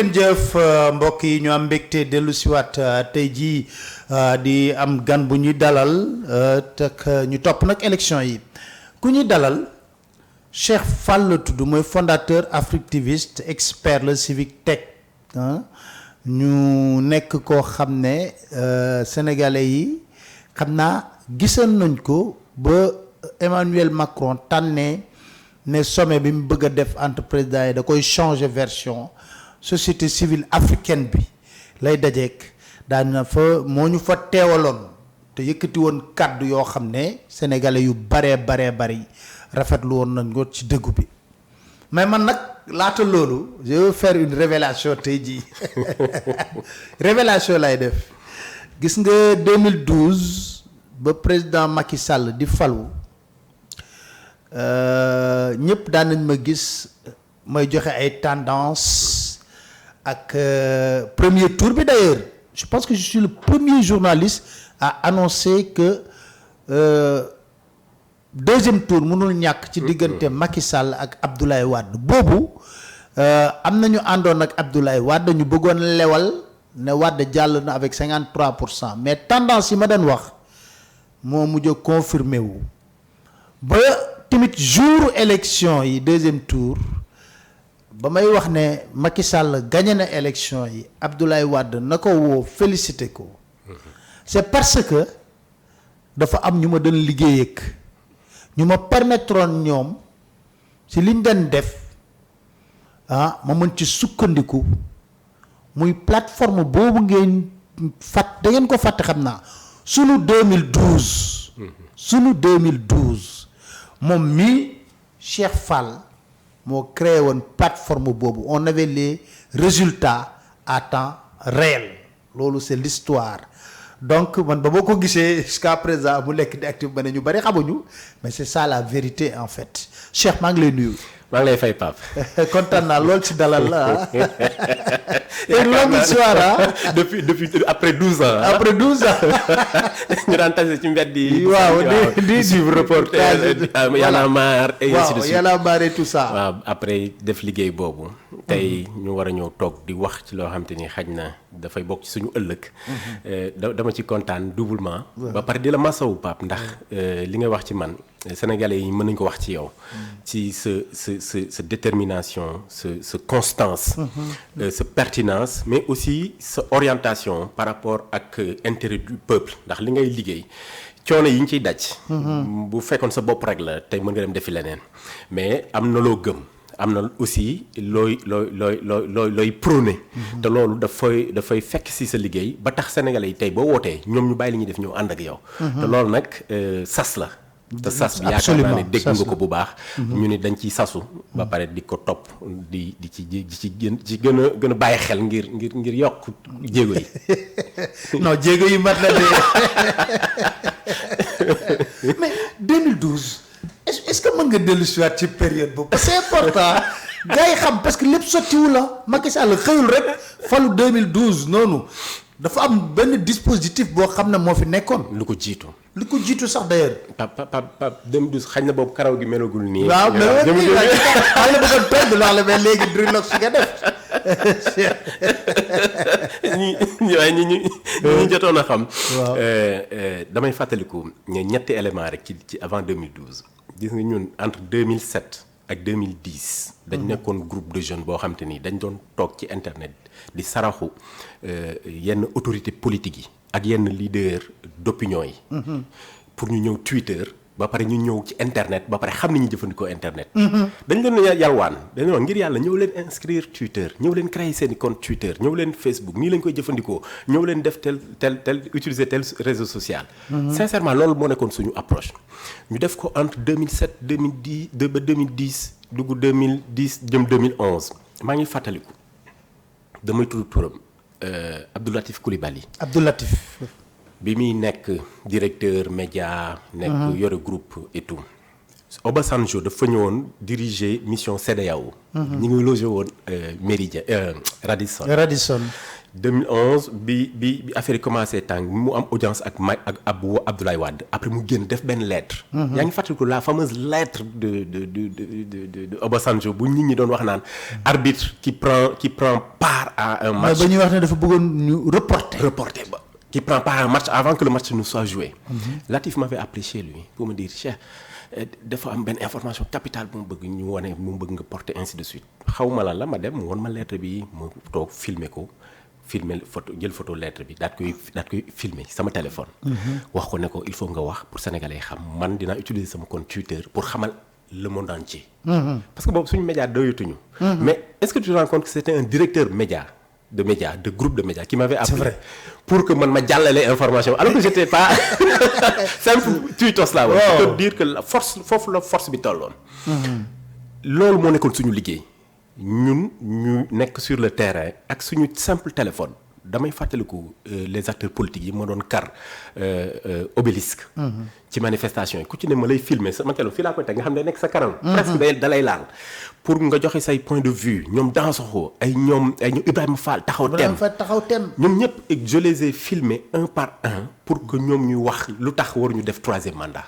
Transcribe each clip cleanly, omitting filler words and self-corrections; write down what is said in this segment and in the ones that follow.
ngeen jëf mbokk yi ñu am mbégte dellu siwaat tey jii di am gan bu ñuy dalal tak ñu topp nag élection yi ku ñuy dalal Cheikh Fall la tudd mooy fondateur Africtiviste expert le civic tech ñu nekk koo xam ne sénégalais yi xam naa gisoon nañ ko ba Emmanuel Macron tànnee ne sommet bi mu bëgg a def entre présidents yi da koy changer version société civile africaine bi lay dajeek daan na fa moo ñu fa teewaloon te yëkkati woon kàddu yoo xam ne sénégalais yu bari rafetlu woon nañ ko ci dëggu bi mais man nag laata loolu je veux faire une révélation tey jii révélation lay def gis nga 2012 ba président Macky Sall di falu ñëpp daan nañ ma gis may joxe ay tendance ak premier tour bi d'ailleurs je pense que je suis le premier journaliste à annoncer que deuxième tour mënul ñàkk ci diggante Macky Sall ak Abdoulaye Wade boobu am nañu àndoon ak Abdoulaye Wade ñu bëggoon lewal ne Wade jàll na avec 53% mais tendance yi ma doon wax moo mujj a confirmé wu ba tamit jour élection yi deuxième tour ba may wax ne Macky Sall gagné na élection yi Abdoulaye Wade na ko woo félicité ko c'est parce que dafa am ñu ma doon liggéey ak ñu ma permettroon ñoom ci liñ doon def ma mën ci sukkandiku muy plateforme boobu ngeen da ngeen ko fàtte xam naa sunu 2012 moom mii Cheikh Fall moo créé woon plateforme boobu on avait les résultats à temps réel loolu c'est l'histoire donc man ba boo ko gisee jusqu'à présent mu nekk di actif ba ne ñu bari xamuñu mais c'est ça la vérité en fait Cheikh maa ngi lay nuyu. maa ngi lay fay Pape. kontaan naa lool ci dalal la une longue histoire depuis après 12 ans. après 12 ans. ñu daan tase ci mbedd yi. waaw di suivre reportage Y'en a marre et ainsi de suite. Y'en a marre et tout ça. waaw après def liggéey boobu. tey ñu war a ñëw toog di wax ci loo xam te ni xaj na dafay bokk ci suñu ëllëg. dama ci kontaan doublement. ba pare di la masawu Pape ndax li nga wax ci man sénégalais yi mën nañu ko wax ci yow. ci sa détermination sa constance. sa pertinence mais aussi sa orientation par rapport ak intérêt du peuple ndax li ngay liggéey coono yi ñu ciy daj. bu fekkoon sa bopp rek la tey mën nga dem defi leneen mais am na loo gëm. am na aussi looy prôné. te loolu dafay fekk si sa liggéey ba tax sénégalais yi tey boo wootee ñoom ñu bàyyi li ñuy def ñëw ànd ak yow. te loolu nag sas la. te sas bi yaakaar naa ne dégg nga ko bu baax. ñu ni dañ ciy sasu. ba pare di ko topp di gën a bàyyi xel ngir yokk jéego yi. non jéego yi mat na de mais 2012. est-ce que mën nga dellu si waat ci période boobu c'est important gars yi xam parce que lépp sottiwu la Macky Sall xëyul rek falu 2012 noonu dafa am benn dispositif boo xam ne moo fi nekkoon. lu ko jiitu sax d'ailleurs. Papa 2012 xañ na boobu karaw gi melagul nii. waaw mais bëggoon toj bi loolu mais léegi dreadlock si nga def. ñi jotoon a xam. waaw damay fàttaliku ñetti élément rek ci avant 2012. gis nga ñun entre 2007 ak 2010. dañ nekkoon groupe de jeunes boo xam te ni dañ doon toog ci internet di saraxu yenn autorités politiques yi ak yenn leader d'opinion yi. pour ñu ñëw Twitter ba pare ñu ñëw ci internet ba pare xam ni ñu jëfandikoo internet. dañ leen yalwaan dañu wax ngir yàlla ñëw leen inscrire Twitter ñëw leen créer seeni compte Twitter ñëw leen Facebook nii lañ koy jëfandikoo ñëw leen def tel utiliser tel réseau social. Sincèrement loolu moo nekkoon suñu approche. ñu def ko entre 2007 2010 ba 2010 dugg 2010 jëm 2011 maa ngi fàttaliku damay tudd turam Abdou Latif Coulibaly. Abdou Latif. bi muy nekk directeur média. nekk yore groupe et tout. Obasanjo dafa ñëwoon diriger mission CEDEAO. ñu ngi logé woon Méridien Radisson. 2011 bi affaire yi commencé tàng mu am audience ak Abdoulaye Wade après mu génn def benn lettre. yaa ngi fàttaliku la fameuse lettre de Obasanjo bu nit ñi doon wax naan arbitre qui prend part à un match. ba ñuy wax ne dafa bëggoon ñu reporter ba qui prend part à un match avant que le match ne soit joué. Latif m'avait appelé chez lui pour me dire Cheikh dafa am benn information capitale bu mu bëgg ñu wane mu bëgg nga porter ainsi de suite xaw ma lan la ma dem mu won ma lettre bi mu toog filmer jël photo lettre bi daat koy filmer sama téléphone. wax ko ne ko il faut nga wax pour sénégalais xam man dinaa utiliser sama compte Twitter pour xamal le monde entier. parce que boobu suñu média doyatuñu. mais est-ce que tu te rends compte que c'était un directeur de groupe de médias qui m'avait appelé pour que man ma jàllale information alors que j'étais pas simple tweetos laa woon. pour te dire que la force bi tolloon. loolu moo nekkoon suñu liggéey. ñun ñu nekk sur le terrain ak suñu simple téléphone damay fàttaliku les acteurs politiques yi ma doon kar obélisque ci manifestation yi ku ci ne ma lay filmer sama téléphone fii laa koy teg nga xam ne nekk sa kanam presque da lay laal pour nga joxe say point de vue ñoom Dansokho ay ñoom Ibrahima Fall taxaw tem ñoom ñëpp je les ai filmés un par un pour que ñoom ñuy wax lu tax waruñu def 3e mandat.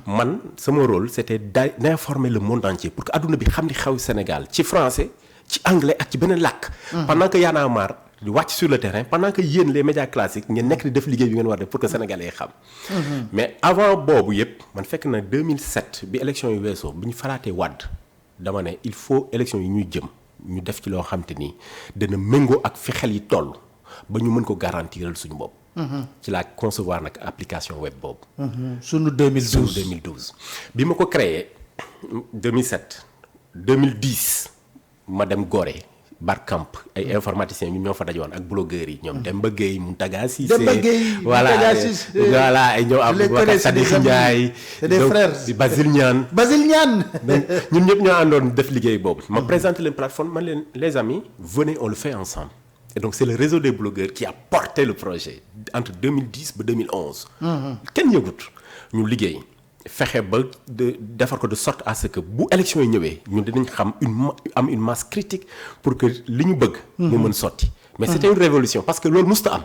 man sama rôle c'était d'informer le monde entier pour que adduna bi xam ni xew Sénégal ci français ci anglais ak ci beneen làkk. pendant que Y'en a marre di wàcc sur le terrain pendant que yéen les médias classiques ngeen nekk di def liggéey bi ngeen war def pour que sénégalais yi xam. mais avant boobu yëpp man fekk na 2007 bi élection yi weesoo bi ñu falaatee Wade dama ne il faut élection yi ñuy jëm ñu def ci loo xam te ni dana méngoo ak fi xel yi toll ba ñu mën ko garantiral suñu bopp. ci la concevoir nag application web boobu. sunu 2012 bi ma ko créé 2007 2010 ma dem Gorée Barcamp ay informaticiens ñun ñoo fa dajoon ak blogueurs yi ñoom Demba Gueye Mountaga Cissé. voilà ay ñoo am Wakar Sadikh Ndiaye. c'est des frères Basile Niane. ñun ñëpp ñoo àndoon def liggéey boobu. ma présenté leen plateforme man leen les amis venez on le fait ensemble. Et donc c'est le réseau des blogueurs qui a porté le projet entre 2010 ba 2011. kenn yëgut ñu liggéey fexe ba defar ko de sorte à ce que bu élection yi ñëwee ñun dinañ xam une masse critique pour que li ñu bëgg. mu mën sotti. mais c'était une révolution parce que loolu musta am.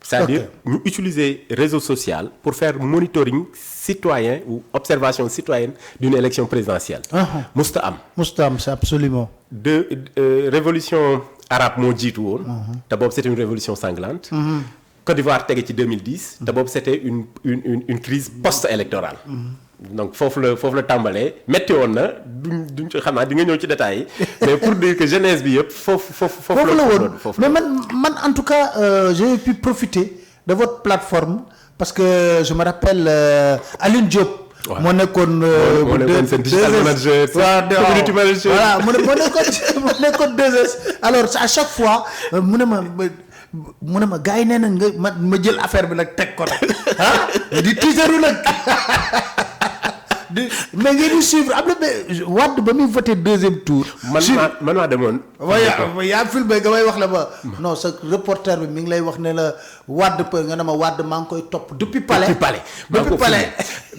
c'est-à-dire ñu utiliser réseau social pour faire monitoring citoyen ou observation citoyenne d'une élection présidentielle. musta am c'est absolument. révolution arabe moo jiitu woon. te boobu c'était une révolution sanglante. Côte d'Ivoire tege ci 2010. te boobu c'était une crise post-électorale. donc foofu la tàmbalee métti woon na duñ ci xam naa di nga ñëw ci détails yi mais pour dire que jeunesse bi yëpp foofu la woon mais man en tout cas j'ai pu profiter de votre plateforme parce que je me rappelle Aline Diop. moo nekkoon seen digital manager community manager voilà moo nekkoon 2S alors à chaque fois mu ne ma gars yi nee na nga ma jël affaire bi nag teg ko nag di tiitaru nag mais ngeen di suivre am na Wade ba muy voté 2e tour. man maa demoon. yaa filmé nga may wax la ba. non sa reporter bi mi ngi lay wax ne la Wade nga ne ma Wade maa ngi koy topp depuis palais.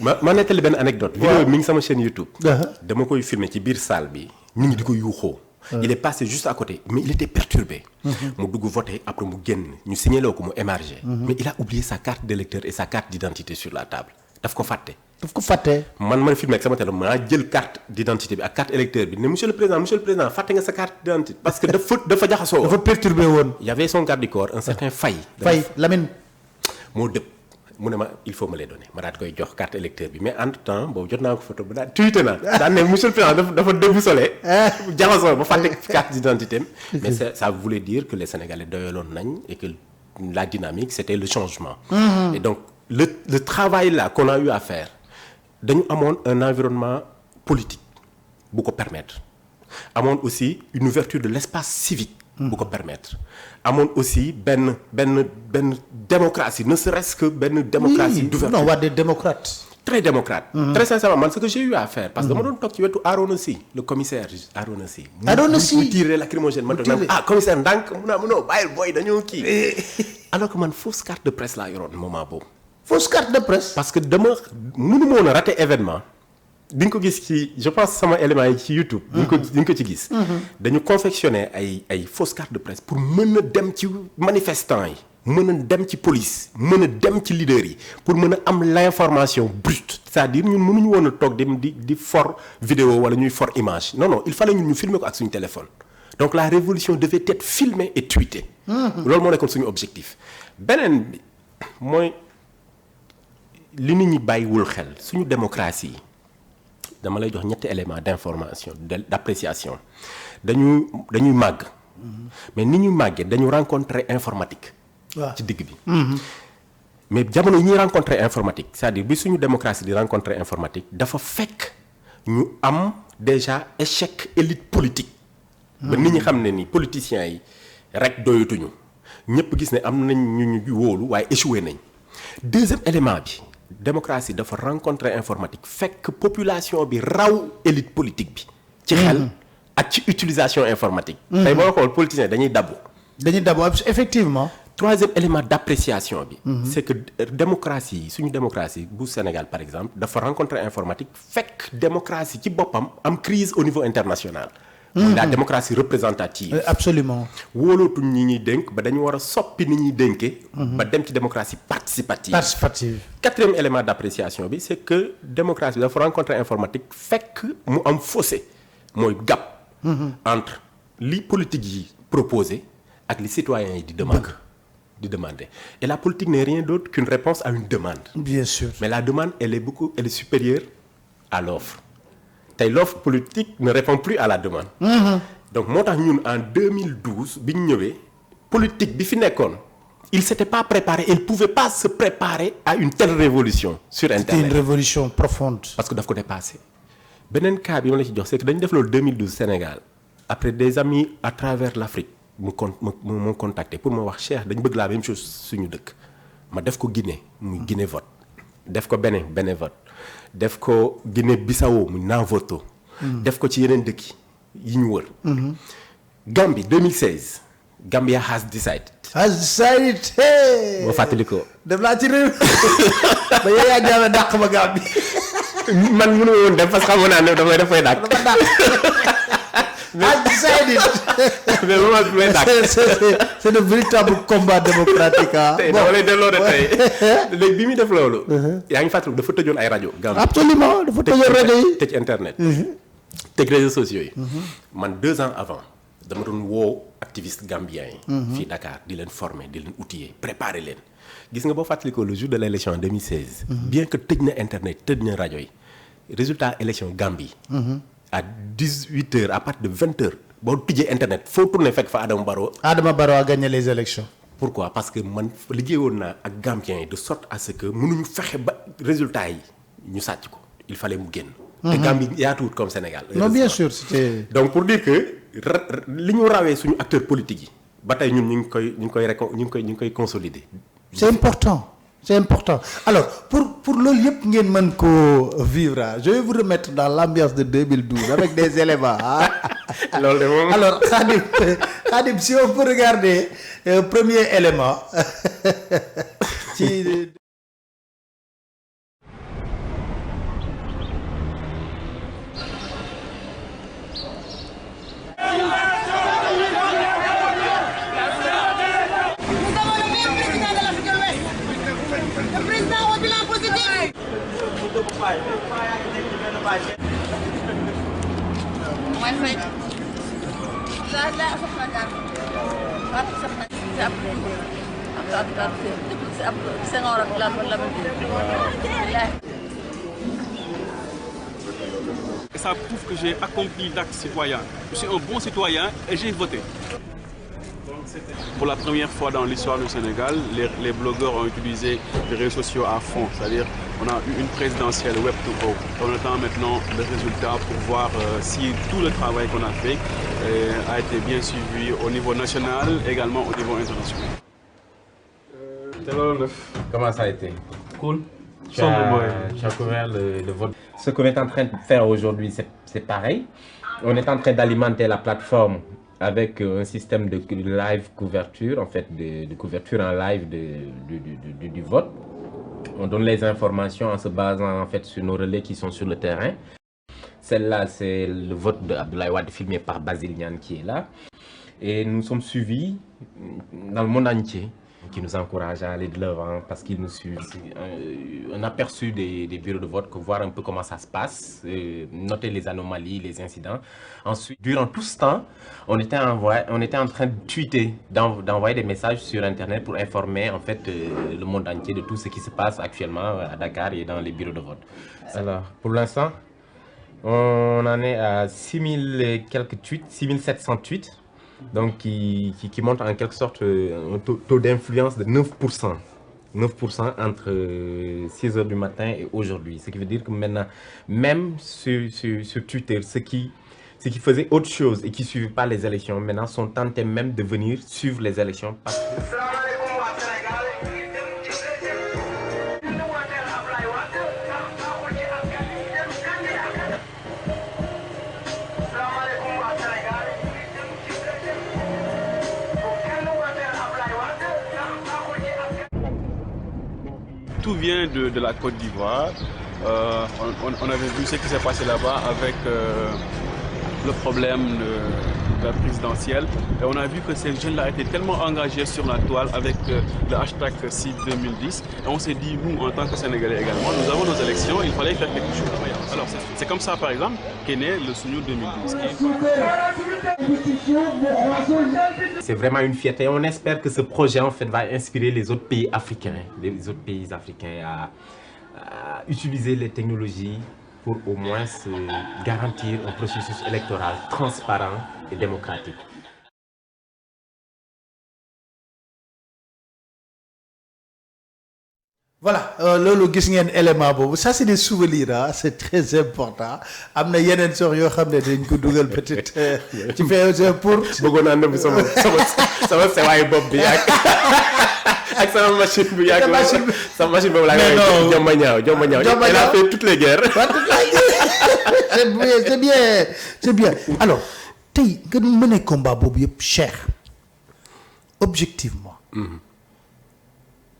ma nettali benn anecdote. vidéo mi ngi sama chaîne YouTube. dama koy filmer ci biir salle bi nit ñi di ko yuuxoo. il est passé juste à côté mais il était perturbé. mu dugg voté après mu génn ñu signaloo ko mu émargé. mais il a oublié sa carte d'électeur et sa carte d'identité sur la table daf ko fàtte. man filmé ak sama téléphone maa jël carte d'identité bi ak carte électeur bi ne monsieur le président fàtte nga sa carte d'identité parce que dafa jaxasoo. dafa perturbé woon. il y avait son garde du corps un certain Faye Lamine. moo dëpp mu ne ma il faut me les donner ma daal di koy jox carte électeur bi mais entre temps boobu jot naa ko photo ba daal tweeté naa daan ne monsieur le président dafa déboussolé jaxasoo ba fàtte carte d'identité mais ça voulait dire que les Sénégalais doyaloon nañ et que la dynamique c'était le changement. Et donc le travail là qu'on a eu à faire dañu amoon un environnement politique bu ko permettre amoon aussi une ouverture de l'espace civique bu ko permettre amoon aussi benn démocratie ne serait-ce que benn démocratie d'ouverture. non waa des démocrates. très démocrate. Très sincèrement man ce que j'ai eu à faire parce que dama doon toog ci wetu Arona Sy le commissaire Arona Sy. mu tiré lacrymogène ma toog commissaire ndànk mun naa mënoo bàyyil booy dañoo kii. alors que man fausse carte de presse laa yoroon moment boobu. fausse carte de presse. parce que mënu ma woon a rater événement di nga ko gis ci je pense sama élément yi ci YouTube. di nga ko ci gis. dañu confectionner ay fausses cartes de presse pour mën a dem ci manifestants yi. mën a dem ci police mën a dem ci leader yi pour mën a am l'information brute c'est-à-dire ñun mënuñu woon a toog dem di for vidéo wala ñuy for image non il fallait ñun ñu filmer ko ak suñu téléphone donc la révolution devait être filmée et tweetée. loolu moo nekkoon suñu objectif. beneen bi mooy li nit ñi bàyyiwul xel suñu démocratie yi dama lay jox ñetti éléments d'information d'appréciation dañuy màgg. mais ni ñuy màggee dañu rencontrer informatique. ci digg bi. mais jamono yi ñuy rencontrer informatique c'est-à-dire bi suñu démocratie di rencontrer informatique dafa fekk ñu am déjà échec élite politique. ba nit ñi xam ne ni politiciens yi rek doyatuñu ñëpp gis ne am nañ ñu wóolu waaye échoué nañ. deuxième élément bi démocratie dafa rencontrer informatique fekk population bi raw élite politique bi. ci xel ak ci utilisation informatique. tey boo xool politiciens dañuy dabu effectivement. troisième élément d'appréciation bi. c'est que démocratie yi suñu démocratie bu Sénégal par exemple dafa rencontrer informatique fekk démocratie ci boppam am crise au niveau international. la démocratie représentative. Absolument. wóolootuñ ñi ñuy dénk ba dañu war a soppi ni ñuy dénkee. ba dem ci démocratie participative. quatrième élément d'appréciation bi c'est que démocratie dafa rencontrer informatique fekk mu am fossé mooy gap. entre li politique yi proposé ak li citoyens yi di demander et la politique n'est rien d'autre qu'une réponse à une demande. Bien sûr. Mais la demande elle est supérieure à l'offre. tey l'offre politique ne répond plus à la demande. donc moo tax ñun en 2012 bi ñu ñëwee politique bi fi nekkoon il s'était pas préparé il pouvait pas se préparer à une telle révolution sur internet. C'était une révolution profonde. parce que daf ko dépassé. beneen cas bi ma la ci jox c'est que dañu def loolu 2012 Sénégal après des amis à travers l'Afrique mu contacté pour ma wax Cheikh dañu bëgg la même chose suñu dëkk ma def ko Guinée muy Guinée vote def ko Bénin vote def ko Guinée Bissau muy Nanvoto def ko ci yeneen dëkk yi ñu wër. Gambie 2016 Gambia has decided. boo fàttali ko. dem naa ci réew ba yow yaa jaame dàq ma Gambie. man mënu ma woon dem parce que xamoon naa ne dafay dàq. mais moment bi may dàq. c'est de véritable combat démocratique ah. tey dama lay delloo de tey léegi bi muy def loolu. yaa ngi fàttali dafa tëjoon ay rajo. Gambie absolument dafa tëjoon rajo yi tëj internet. tëj réseaux sociaux yi. man 2 ans avant dama doon woo activistes gambiens yi. fii Dakar di leen former di leen outiller préparer leen. gis nga boo fàttali ko le jour de l'élection en 2016. bien que tëj na internet tëj na rajo yi résultat élection Gambie. à 18h à partir de 20h boo tijjee internet foo tourné fekk fa Adama Barrow a gagné les élections. pourquoi parce que man liggéeyoon naa ak Gambiens yi de sorte à ce que mënuñu fexe ba résultat yi ñu sàcc ko il fallait mu génn. te Gambie yaatuwut comme Sénégal. non bien sûr c'était. donc pour dire que li ñu rawee suñu acteurs politiques yi ba tey ñun ñu ngi koy consolider. c'est important. C'est important. Alors, pour loolu yëpp ngeen mën koo vivre, je vais vous remettre dans l'ambiance de 2012 avec des éléments. loolu de moom. Alors, Khadim, si on peut regarder premier élément ci. Et ça prouve que j'ai accompli l'acte citoyen. Je suis un bon citoyen et j'ai voté. Pour la première fois dans l'histoire du Sénégal, les blogueurs ont utilisé les réseaux sociaux à fond. C'est-à-dire on a eu une présidentielle Web2O. On attend maintenant le résultat pour voir si tout le travail qu'on a fait a été bien suivi au niveau national et également au niveau international. Comment ça a été? Cool. Tu as couvert le vote. Ce qu'on est en train de faire aujourd'hui, c'est pareil. On est en train d'alimenter la plateforme avec un système de live couverture, en fait, de couverture en live du vote. on donne les informations en se basant en fait sur nos relais qui sont sur le terrain. Celle-là, c'est le vote de Abdoulaye Wade filmé par Basile Niane qui est là. Et nous sommes suivis dans le monde entier, qui nous encourage à aller de l'avant parce qu'ils nous suivent. Un aperçu des bureaux de vote, voir un peu comment ça se passe, noter les anomalies, les incidents. Ensuite, durant tout ce temps, on était en train de tweeter, d'envoyer des messages sur Internet pour informer en fait le monde entier de tout ce qui se passe actuellement à Dakar et dans les bureaux de vote. Alors, pour l'instant, on en est à 6000 et quelques tweets, 6700 tweets. Donc qui montre en quelque sorte un taux d'influence de 9%. 9% entre 6h du matin et aujourd'hui. Ce qui veut dire que maintenant, même sur Twitter, ceux qui faisaient autre chose et qui ne suivaient pas les élections, maintenant sont tentés même de venir suivre les élections. Tout vient de la Côte d'Ivoire. On avait vu ce qui s'est passé là-bas avec le problème de la présidentielle. Et on a vu que ces jeunes-là étaient tellement engagés sur la toile avec le hashtag CID 2010. Et on s'est dit, nous, en tant que Sénégalais également, nous avons nos élections, il fallait faire quelque chose. Alors, c'est comme ça, par exemple, qu'est né le Sunu 2010. C'est vraiment une fierté. On espère que ce projet, en fait, va inspirer les autres pays africains, à utiliser les technologies pour au moins se garantir un processus électoral transparent et démocratique. Voilà loolu gis ngeen élément boobu ça c'est des souvenirs ah c'est très important am na yeneen sox yoo xam ne dañ ko dugal peut-être ci fait pour bëggoon naa nëbb sama sewaay bopp bi ak sama machine bu yàgg sama machine boobu laa ngay jomba ñaaw elle a fait toutes les guerres. c'est bien alors tey nga mëne combat boobu yëpp Cheikh objectivement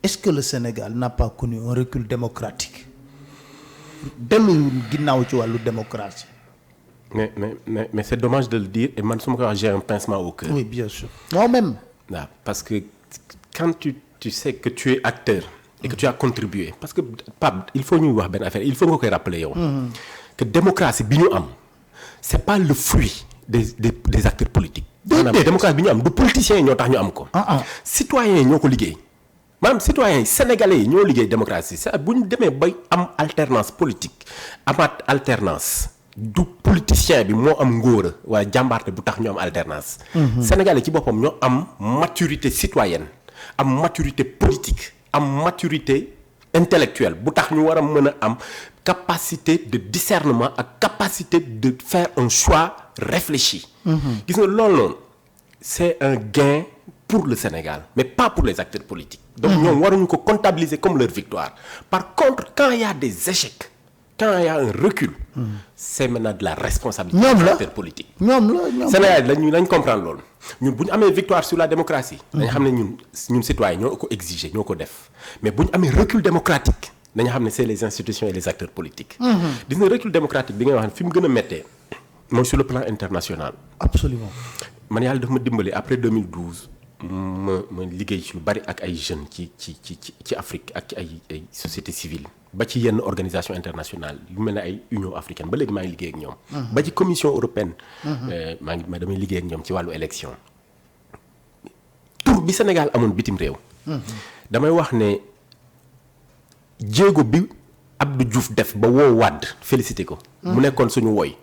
est-ce que le Sénégal n'a pas connu un recul démocratique dellu ginnaaw ci wàllu démocratie. mais c'est dommage de le dire et man su ma ko wax j'ai un pincement au cœur. Oui bien sûr moi-même. waaw parce que quand tu sais que tu es acteur et que tu as contribué parce que Pape il faut ñuy wax benn affaire il faut nga koy rappeler yow. que démocratie bi ñu am c'est pas le fruit des acteurs politiques. maanaam démocratie bi ñu am du politiciens yi ñoo tax ñu am ko. citoyens yi ñoo ko liggéey. maanaam citoyens yi sénégalais yi ñoo liggéey démocratie c'est bu ñu demee bay am alternance politique amaat alternance du politicien bi moo am ngóora waaye jàmbaarte bu tax ñu am alternance. sénégalais ci boppam ñoo am maturité citoyenne am maturité politique am maturité intellectuelle bu tax ñu war a mën a am capacité de discernement ak capacité de faire un choix réfléchi. gis nga loolu noonu c'est un gain pour le Sénégal mais pas pour les acteurs politiques. donc ñoom waruñu ko comptabiliser comme leur victoire. par contre quand il y a des échecs quand il y a un recul. c'est maintenant de la responsabilité des acteurs politiques. ñoom Sénégal lañ comprendre loolu ñun bu ñu amee victoire sur la démocratie. dañu xam ne ñun citoyens ñoo ko exiger ñoo ko def mais bu ñu amee recul démocratique dañu xam ne c'est les institutions et les acteurs politiques. gis nga recul démocratique bi ngay wax ne fi mu gën a méttee mooy sur le plan international. absolument man yàlla daf ma dimbali après 2012. ma liggéey ci lu bari ak ay jeunes ci Afrique ak ay société civile ba ci yenn organisation internationale yu mel ne ay Union africaine ba léegi maa ngi liggéey ak ñoom. ba ci Commission européenne. damay liggéey ak ñoom ci wàllu élection. tur bi Sénégal amoon bitim réew. damay wax ne jéego bi Abdou Diouf def ba woo Wade félicité ko. mu nekkoon suñu woy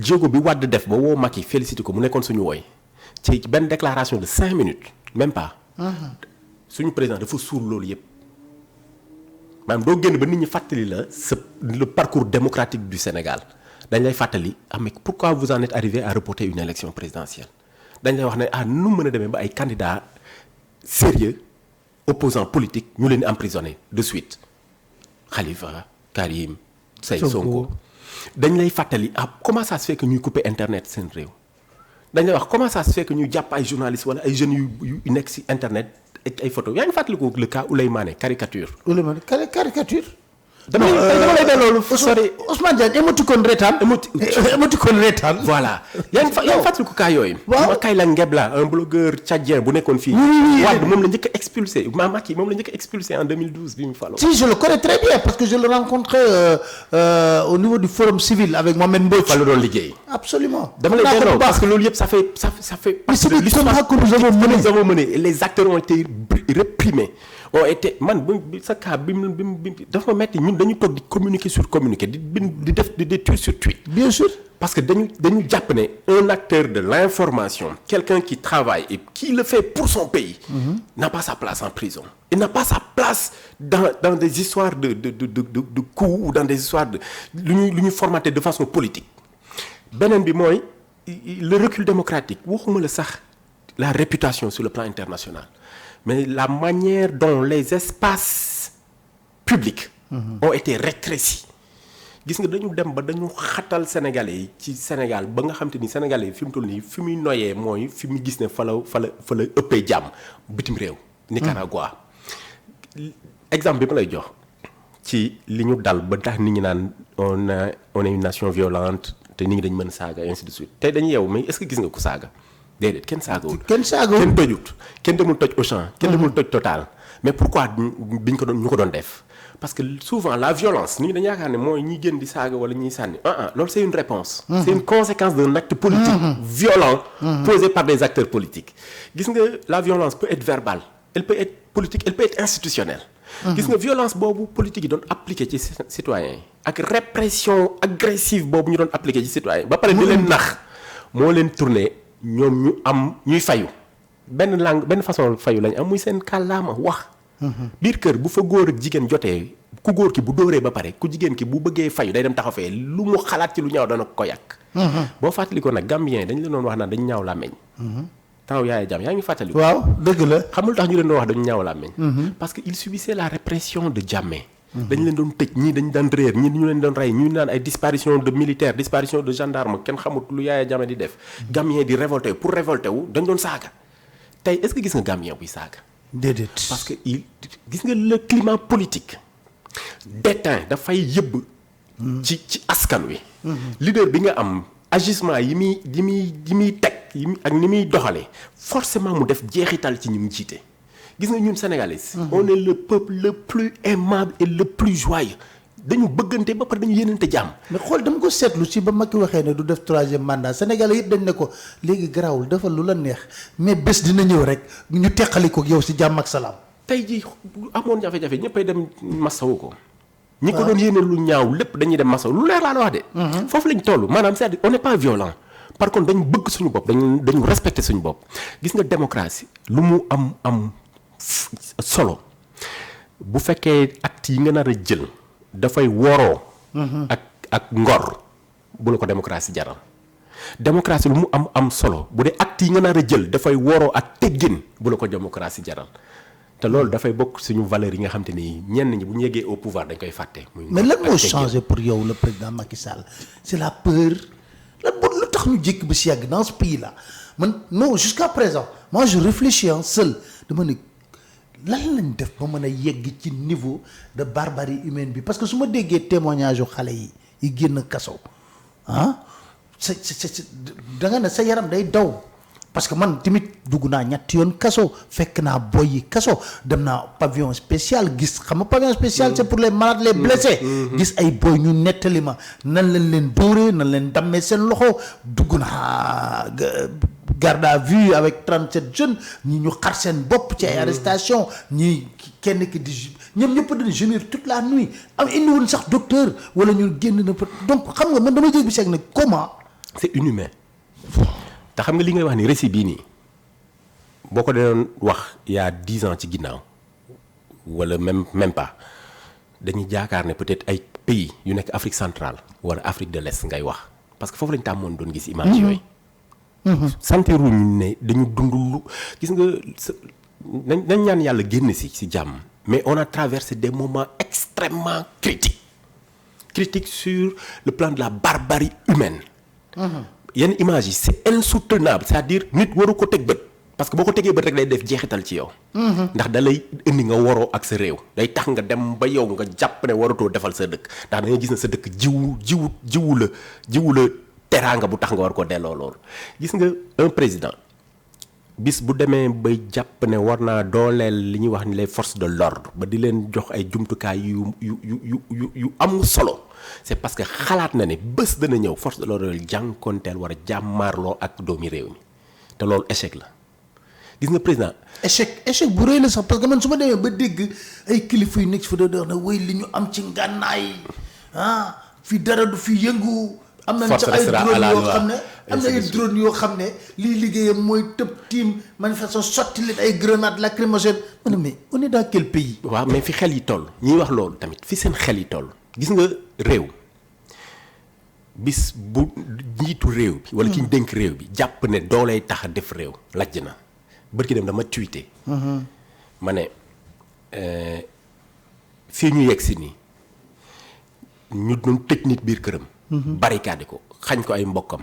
jéego bi Wade def ba woo Macky félicité ko mu nekkoon suñu woy ci benn déclaration de 5 minutes même pas. suñu président dafa suur loolu yëpp maanaam doo génn ba nit ñi fàttali la le parcours démocratique du Sénégal dañ lay fàttali mais pourquoi vous en êtes arrivé à reporter une élection présidentielle dañ lay wax ne nu mën a demee ba ay candidats sérieux opposants politiques ñu leen emprisonné de suite Khalifa Karim Sonko dañ lay fàttali comment ça se fait que ñuy couper internet seen réew. dañ lay wax comment ça se fait que ñu jàpp ay journalistes wala ay jeunes yu nekk ci internet ak ay photos yaa ngi fàttaliku le cas Ouleymane caricature. Ouleymane caricature. dama lay delloo sori Ousmane Diagne émoticône reetaan. émoticône reetaan. voilà yaa ngi fàttaliku cas yooyu. waaw ma Kayla Ngebla un blogueur tchadien bu nekkoon fii. Wade moom la njëkk a expulsé Macky moom la njëkk a expulsé en 2012 bi mu faloo. si je le connais très bien parce que je le rencontrais au niveau du forum civil avec Mohamed Mbodj. fa la doon liggéey. absolument. dama lay delloo parce que loolu yëpp ça fait partie de l'histoire que nous avons mené. les acteurs ont été réprimés. ont été man sa cas bi dafa ma metti ñun dañu toog di communiquer sur communiquer di def des tweets sur tweet. bien sûr. parce que dañu jàpp ne un acteur de l'information quelqu'un qui travaille et qui le fait pour son pays n'a pas sa place en prison. Il n'a pas sa place dans des histoires de coups ou dans des histoires de lu ñu formaté de façon politique. beneen bi mooy le recul démocratique waxuma la sax la réputation sur le plan international. mais la manière dont les espaces publics ont été rétrécis gis nga dañu dem ba dañu xatal Sénégalais yi ci Sénégal ba nga xam te ni Sénégalais yi fi mu toll nii fi muy noyee mooy fi mu gis ne fa la ëppee jàmm bitim réew. Nicaragua exemple bi ma lay jox ci li ñu dal ba tax nit ñi naan on est une nation violente te nit ñi dañu mën saaga ainsi de suite tey dañuy yeewu mais est-ce que gis nga ko saaga. déedéet kenn saagawul kenn tojut kenn demul toj Auchan kenn demul toj Total mais pourquoi ñu ko doon def parce que souvent la violence nit ñi dañu yaakaar ne mooy ñi gën di saaga wala ñiy sànni loolu c'est une réponse c'est une conséquence d'un acte politique violent posé par des acteurs politiques gis nga la violence peut être verbale elle peut être politique elle peut être institutionnelle gis nga violence boobu politique yi doon appliqué ci citoyens yi ak répression agressive boobu ñu doon appliqué ci citoyens yi ba pare di leen nax moo leen tourné ñoom ñuy fayu benn façon fayu lañ am muy seen kàllaama wax biir kër bu fa góor ak jigéen jotee ku góor ki bu dóoree ba pare ku jigéen ki bu bëggee fayu day dem taxaw fee lu mu xalaat ci lu ñaaw dana ko yàq boo fàttali ko nag Gambien dañ leen doon wax naan dañu ñaaw làmmeñ taw Yaya Jammeh yaa ngi fàttali ko waaw dëgg la xamul tax ñu leen doon wax dañu ñaaw làmmeñ parce que il subissait la répression de Jammeh dañ leen doon tëj ñii dañ daan réer ñii ñu leen doon rey ñu naan ay disparition de militaires disparition de gendarme kenn xamut lu Yaya Jammeh di def Gambien di révolté pour révolté wu dañ doon saaga tey est-ce que gis nga Gambien buy saaga déedéet parce que gis nga le climat politique déteint dafay yëbb ci askan wi leader bi nga am agissement yi muy teg ak ni muy doxalee forcément mu def jeexital ci ñi mu jiite gis nga ñun Sénégalais on est le peuple le plus aimable et le plus joyeux dañu bëggante ba pare dañu yéenante jàmm. mais xool dama ko seetlu ci ba Macky waxee ne du def troisième mandat Sénégalais yëpp dañ ne ko léegi garaawul defal lu la neex mais bés dina ñëw rek ñu teqali ko yow si jàmm ak salaam. tey jii amoon jafe-jafe ñëppay dem masawu ko. ñi ko doon yéene lu ñaaw lépp dañuy dem masawu lu leer laa la wax de. foofu lañ toll maanaam c'est-à-dire on n'est pas violent. par contre dañu bëgg suñu bopp dañu respecter suñu bopp gis nga démocratie lu mu am solo bu fekkee acte yi nga nar a jël dafay woroo ak ngor bu la ko démocratie jaral démocratie lu mu am solo bu dee acte yi nga nar a jël dafay woroo ak teggin bu la ko démocratie jaral te loolu dafay bokk suñu valeurs yi nga xam te ni ñenn ñi bu ñu yeggee au pouvoir dañ koy fàtte. mais lan moo changé pour yow le président Macky Sall c'est la peur lan moo lu tax ñu jékki ba si yàgg dans ce pays là man non jusqu'à présent moi je réfléchis seul dama ne lan lañ def ba mën a yegg ci niveau de barbarie humaine bi parce que su ma déggee témoignage yu xale yi génn kaso sa da nga ne sa yaram day daw parce que man tamit dugg naa ñetti yoon kaso fekk naa boy yi kaso dem naa pavillon spécial gis xam nga pavillon spécial c'est pour les malades les blessés gis ay boy ñu nettali ma nan leen dóoree nan leen dammee seen loxo dugg naa garde à vue avec 37 jeunes ñi ñu xar seen bopp ci ay arrestation ñi kenn ki di ñoom ñëpp dañu gémir toute la nuit am indiwoon sax docteur wala ñu génn na donc xam nga man damay jég bi seeg nag comment c'est inhumain te xam nga li ngay wax ni récit bii nii boo ko doon wax il y a 10 ans ci ginnaaw wala même pas dañuy jaakaar ne peut-être ay pays yu nekk Afrique centrale wala Afrique de l'Est ngay wax parce que foofu lañ tàmmoon doon gis image yooyu sentiruñu ne dañu dund lu gis nga nañ ñaan yàlla génn si jàmm mais on a traversé des moments extrêmement critiques sur le plan de la barbarie humaine yenn image yi c'est insoutenable c'est-à-dire nit waru ko teg bët parce que boo ko tegee bët rek day def jeexital ci yow. ndax da lay indi nga waroo ak sa réew. day tax nga dem ba yow nga jàpp ne waratoo defal sa dëkk ndax da ngay gis ne sa dëkk jiwu la teraanga bu tax nga war ko delloo loolu. gis nga un président bis bu demee bay jàpp ne war naa dooleel li ñuy wax ni les forces de l'ordre ba di leen jox ay jumtukaay yu am solo. c'est parce que xalaat na ne bés dana ñëw force de l'ordre jànkoonteel war a jàmmaarloo ak doomi réew mi te loolu échec la gis nga président. échec bu rëy la sax parce que man su ma demee ba dégg ay kilifa yu nekk fi doon wax ne wéy li ñu am ci ngànnaay fi dara du fi yëngu. am nañ sax ay drone yoo xam ne am na ay drone yoo xam ne lii liggéeyam mooy tëb tiim manifestation sotti leen ay grenades lacrymogènes ma ne mais on est dans quel pays. waaw mais fi xel yi toll ñiy wax loolu tamit fi seen xel yi toll. gis nga réew bis bu njiitu réew bi wala ki ñu dénk réew bi jàpp ne doolay tax a def réew lajj na bërki dem dama tweeté ma ne fii ñu yegg si nii ñu doon tëj nit biir këram barricade ko xañ ko ay mbokkam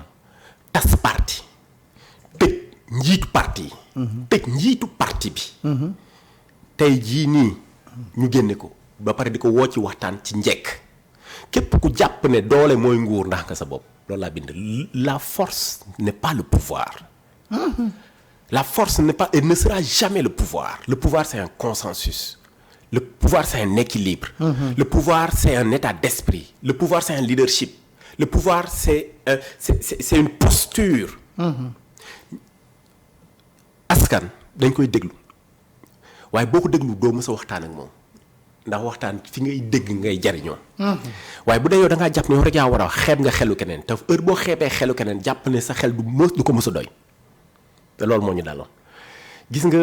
tas parti tëj njiitu parti yi tëj njiitu parti bi tey jii nii ñu génne ko ba pare di ko woo ci waxtaan ci njekk képp ku jàpp ne doole mooy nguur ndax nga sa bopp loolu laa bind la force n'est pas le pouvoir la force n'est pas et ne sera jamais le pouvoir c'est un consensus le pouvoir c'est un équilibre le pouvoir c'est un état d'esprit le pouvoir c'est un leadership le pouvoir c'est une posture askan dañ koy déglu waaye boo ko déglu doo mës a waxtaan ak moom ndax waxtaan fi ngay dégg ngay jariñoo waaye bu dee yow da ngaa jàpp ne yow rek yaa war a wax xeeb nga xelu keneen te heure boo xeebee xelu keneen jàpp ne sa xel du ko mës a doy te loolu moo ñu daloon gis nga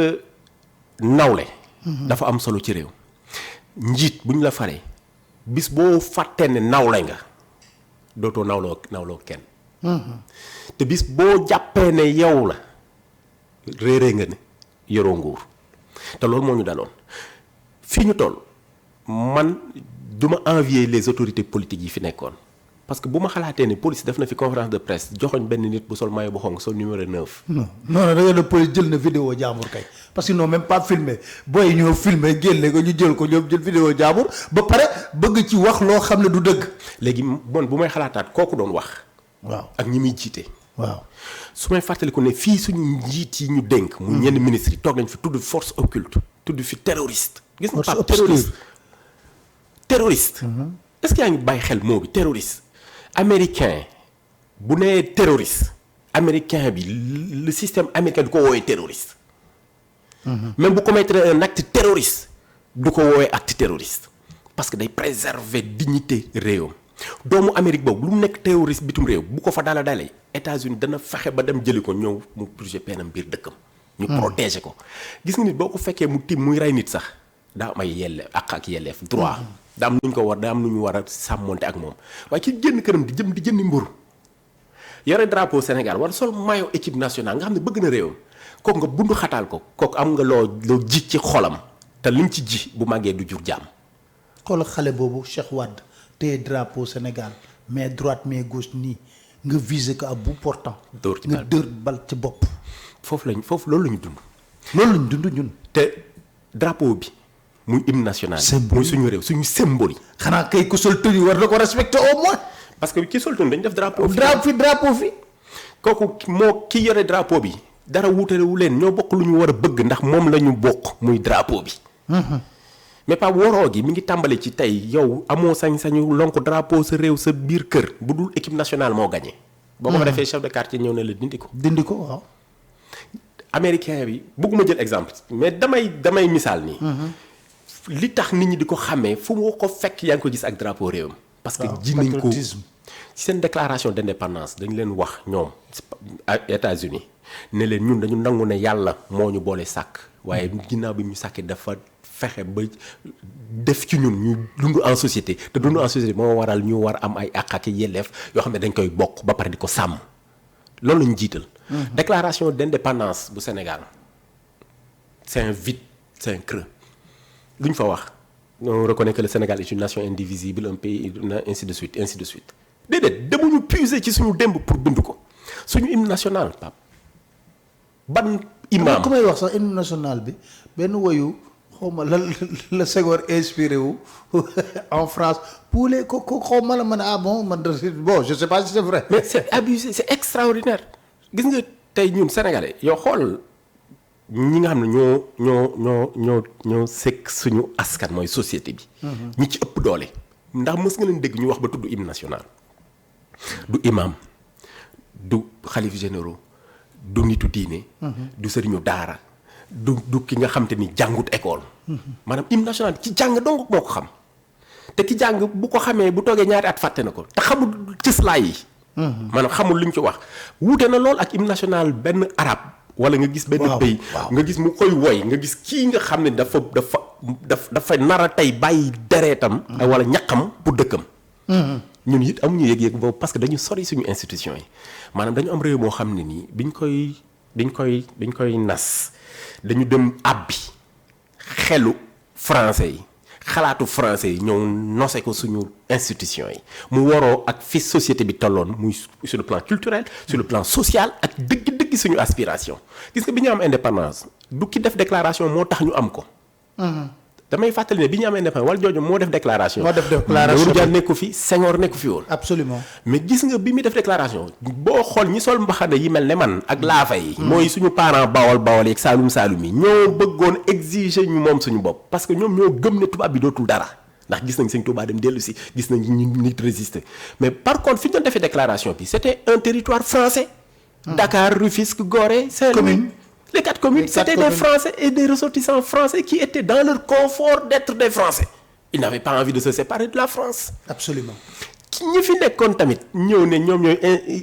nawle dafa am solo ci réew njiit bu ñu la faree bis boo fàttee ne nawle nga dootoo nawloo kenn te bis boo jàppee ne yow la réeree nga ne yoroo nguur te loolu moo ñu daloon fii ñu toll man du ma envier les autorités politiques yi fi nekkoon parce que bu ma xalaatee ne police def na fi conférence de presse joxoñ benn nit bu sol maillot bu xonk sol numéro 9. non da nga ne police jël na vidéo jaambur kay parce que ils n'ont même pas filmé booy ñoo filmé génne ko ñu jël ko ñoom jël vidéo jaambur ba pare bëgg ci wax loo xam ne du dëgg. léegi bon bu may xalaataat kooku doon wax. waaw ak ñi muy jiite. waaw su may fàttaliku ne fii suñu njiit yi ñu dénk. mu ñenn ministres yi toog nañ fi tudd force occulte tudd fi terroriste. gis nga Pape terroriste. est-ce que yaa ngi bàyyi xel moo bi terroriste. américain bu nee terroriste américain bi le système américain du ko woowee terroriste. même bu commettre un acte terroriste du ko woowee acte terroriste parce que day préserver dignité réewam doomu Amérique boobu lu mu nekk terroriste bitum réew bu ko fa dalee États-Unis dana fexe ba dem jëli ko ñëw mu purger peenam biir dëkkam. ñu protéger ko gis nga nit boo ko fekkee mu tiim muy rey nit sax daa am ay yelleef ak yelleef droit. daa am nu ñu ko war daa am nu ñu war a sàmmonte ak moom waaye ki génn këram di jëndi mburu yore drapeau Sénégal wala sol maillot équipe nationale nga xam ne bëgg na réewam kooku nga bundu xataal ko kooku am nga loo ji ci xolam te liñ ci ji bu màggee du jur jàmm. xoolal xale boobu Cheikh Wade téye drapeau Sénégal main droite main gauche nii nga viser ko à bout portant. nga dër bal ci bopp. foofu loolu la ñu dund. loolu la ñu dund ñun. te drapeau bi. muy hymne national muy suñu réew suñu symbole yi. xanaa kay ku sol tenue war na ko respecter au moins. parce que ki sol tenue dañu def drapeau. drapeau fi. kooku moo ki yore drapeau bi dara wuutalewu leen ñoo bokk lu ñu war a bëgg ndax moom la ñu bokk muy drapeau bi. mais pas woroo gi mi ngi tàmbali ci tey yow amoo sañ-sañu lonk drapeau sa réew sa biir kër bu dul équipe nationale moo gagné. boo ko defee chef de quartier ñëw ne la dindi ko. dindi ko waaw. américain bi bëgguma jël exemple mais damay misaal nii. li tax nit ñi di ko xàmmee fu mu ko fekk yaa ngi ko gis ak drapeau réewam. parce que ji nañ ko ci seen déclaration d'indépendance dañu leen wax ñoom États-Unis ne leen ñun dañu nangu ne yàlla moo ñu boole sàkk waaye ginnaaw bi ñu sàkkee dafa fexe ba def ci ñun ñu dund en société te dund en société moo waral ñu war am ay àq ak yelleef yoo xam ne dañ koy bokk ba pare di ko sàmm loolu la ñu jiital. déclaration d'indépendance bu Sénégal c'est un vide c'est un creux. lu ñu fa wax on reconnaît que le Sénégal est une nation indivisible un pays ainsi de suite déedéet demuñu puiser ci suñu démb pour bind ko suñu hymne national Pape ban imam ku may wax sax hymne national bi benn woyu xawma la Senghor inspiré wu en France pour les ko xawma la man bon je sais pas si c'est vrai. mais c'est abusé, c'est extraordinaire. gis nga tey ñun sénégalais yow xool ñi nga xam ne ñoo sekk suñu askan mooy société bi. ñi ci ëpp doole. ndax mës nga leen dégg ñu wax ba tudd hymne national. du imam du xalif généraux du nitu diine. du sëriñu daara du ki nga xam te ni jàngut école. maanaam hymne national ci jàng dong moo ko xam. te ki jàng bu ko xamee bu toogee ñaari at fàtte na ko te xamul cëslaay yi. maanaam xamul lu ñu ci wax. wuute na lool ak hymne national benn arab wala nga gis benn pays nga gis mu koy woy nga gis kii nga xam ne dafa nar a tey bàyyi dereetam wala ñaqam pour dëkkam. ñun it amuñu yëg-yëg boobu parce que dañu sori suñu institution yi maanaam dañu am réew moo xam ne nii biñ koy nas dañu dem àbbi xelu français yi xalaatu français yi ñëw nose ko suñu institution yi mu waroo ak fi société bi tolloon muy sur le plan culturel sur le plan social ak dëgg-dëgg suñu aspiration gis nga bi ñu am indépendance du ki def déclaration moo tax ñu am ko. damay fàttali ne bi ñu am indépendance wala jooju moo def déclaration. Mamadou Dia nekku fi Senghor nekku fi woon. absolument mais gis nga bi muy def déclaration boo xool ñi sol mbaxana yi mel ne man ak laafa yi. mooy suñu parents bawol yeeg saalum yi ñoo bëggoon exiger ñu moom suñu bopp parce que ñoom ñoo gëm ne tubaab bi dootul dara ndax gis nañ Sëñ Tuubaa dem dellu si gis nañ ñu nit résister mais par contre fi ñu doon defee déclaration bi c'était un territoire français. Dakar, Rufisque, Gorée, Saint-Louis. Les 4 communes, c'était des Français et des ressortissants français qui étaient dans leur confort d'être des Français. Ils n'avaient pas envie de se séparer de la France. Absolument. ñi fi nekkoon tamit ñëw ne ñoom ñooy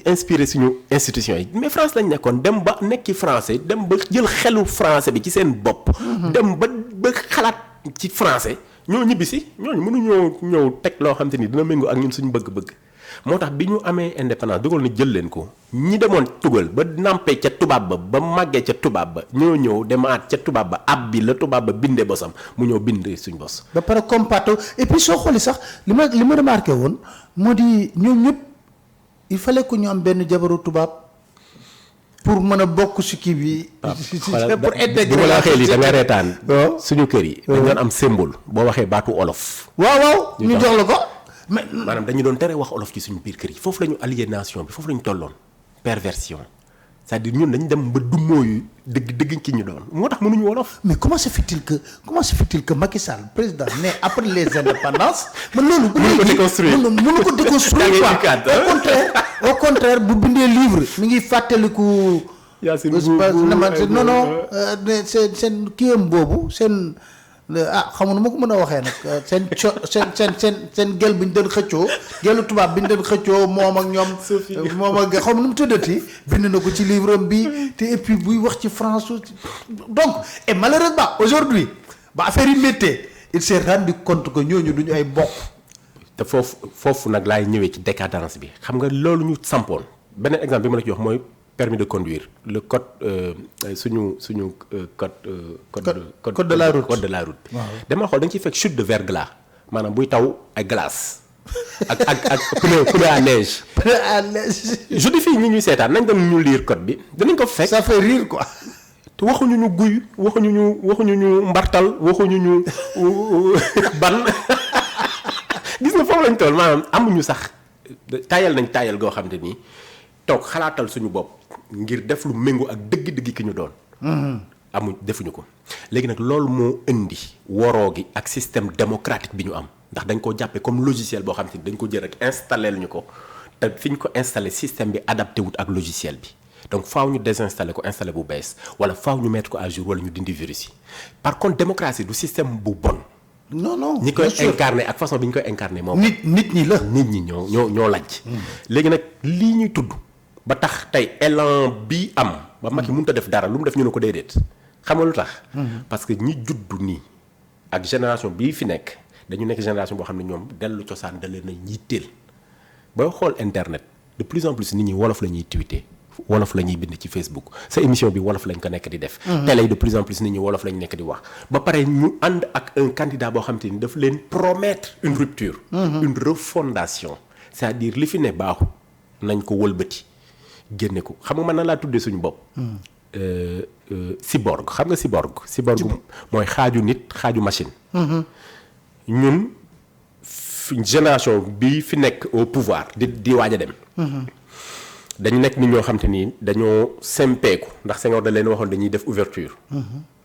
inspiré suñu institution yi mais France lañ nekkoon dem ba nekki français dem ba jël xelu français bi ci seen bopp. dem ba xalaat ci français ñoo ñibbisi ñooñu mënuñoo ñëw teg loo xam te ni dina méngoo ak ñun suñu bëgg-bëgg. moo tax bi ñu amee indépendance dugal na jël leen ko ñi demoon tugal ba nampee ca tubaab ba màggee ca tubaab ba ñoo ñëw demaat ca tubaab ba ab bi la tubaab ba bindee bosam mu ñëw bind suñ bos. ba pare compato et puis soo xoolee sax li ma remarqué woon moo di ñoom ñëpp il fallait que ñu am benn jabaru tubaab pour mën a bokk si kii bi. pour intégrer la waxee lii da nga reetaan. suñu kër yi. dañ doon am symbole boo waxee baatu olof. waaw ñu jox la ko. mais maanaam dañu doon tere wax olof ci suñu biir kër yi foofu la ñu aliénation bi foofu la ñu tolloon perversion c'est-à-dire ñun dañu dem ba dummóoyu dëgg ki ñu doon moo tax mënuñu wolof. mais comment se fait-il que Macky Sall président né après les indépendances. man loolu bu mënu ko déconstruire mënu ko déconstruire quoi au contraire bu bindee livre mi ngi fàttaliku. non seen kiyam boobu seen. xamu nu ma ko mën a waxee nag seen gel bi ñu doon xëccoo gelu tubaab bi ñu doon xëccoo moom ak ñoom moom ak xam nu mu tuddati bind na ko ci livre bi te et puis buy wax ci France donc et malheureusement aujourd'hui ba affaire yi méttee il s'est rendu compte que ñooñu duñu ay mbokk. te foofu nag laay ñëwee ci décadence bi xam nga loolu ñu sampoon beneen exemple bi ma la ci wax mooy permis de conduire le code suñu code de la route bi dama xool da nga ciy fekk chute de verglas maanaam buy taw ay glace ak pneu à neige je dis fii ñi ñuy seetaan nañ dem ñu lire code bi danañ ko fekk ça fait rire quoi te waxuñu ñu guy waxuñu ñu mbartal waxuñu ñu ban gis nga foofu lañ toll maanaam amuñu sax taayal nañ taayal goo xam te nii toog xalaatal suñu bopp ngir def lu méngoo ak dëgg-dëgg ki ñu doon. defuñu ko léegi nag loolu moo indi woroo gi ak système démocratique bi ñu am ndax dañ koo jàppee comme logiciel boo xam te ni dañ ko jël rek installé ñu ko te fi ñu ko installé système bi adapté wut ak logiciel bi donc faaw ñu désinstallé ko installé bu bees wala faaw ñu mettre ko à jour wala ñu dindi virus yi par contre démocratie du système bu bon. non ñi koy incarné ak façon bi ñu koy incarné moom. nit ñi la. nit ñi ñoo laaj. léegi nag lii ñuy tudd ba tax tey élan bi am. ba Macky mënut a def dara lu mu def ñu ne ko déedéet. xam nga lu tax. parce que ñi juddu nii ak génération bii fi nekk dañu nekk génération boo xam ne ñoom dellu cosaan da leen a yitteel booy xool internet de plus en plus nit ñi wolof la ñuy tweeter wolof la ñuy bind ci Facebook sa émission bi wolof lañ ko nekk di def. télé de plus en plus nit ñi wolof lañ nekk di wax ba pare ñu ànd ak un candidat boo xam te ni daf leen promettre une rupture. une refondation c'est-à-dire li fi ne baaxul nañ ko wëlbati génne ko xam nga man na laa tuddee suñu bopp. cyborg xam nga cyborg. cyborg mooy xaaju nit xaaju machine. ñun génération bi fi nekk au pouvoir di waaj a dem. dañu nekk nit ñoo xam te ni dañoo sempeeku ndax Senghor da leen waxoon dañuy def ouverture.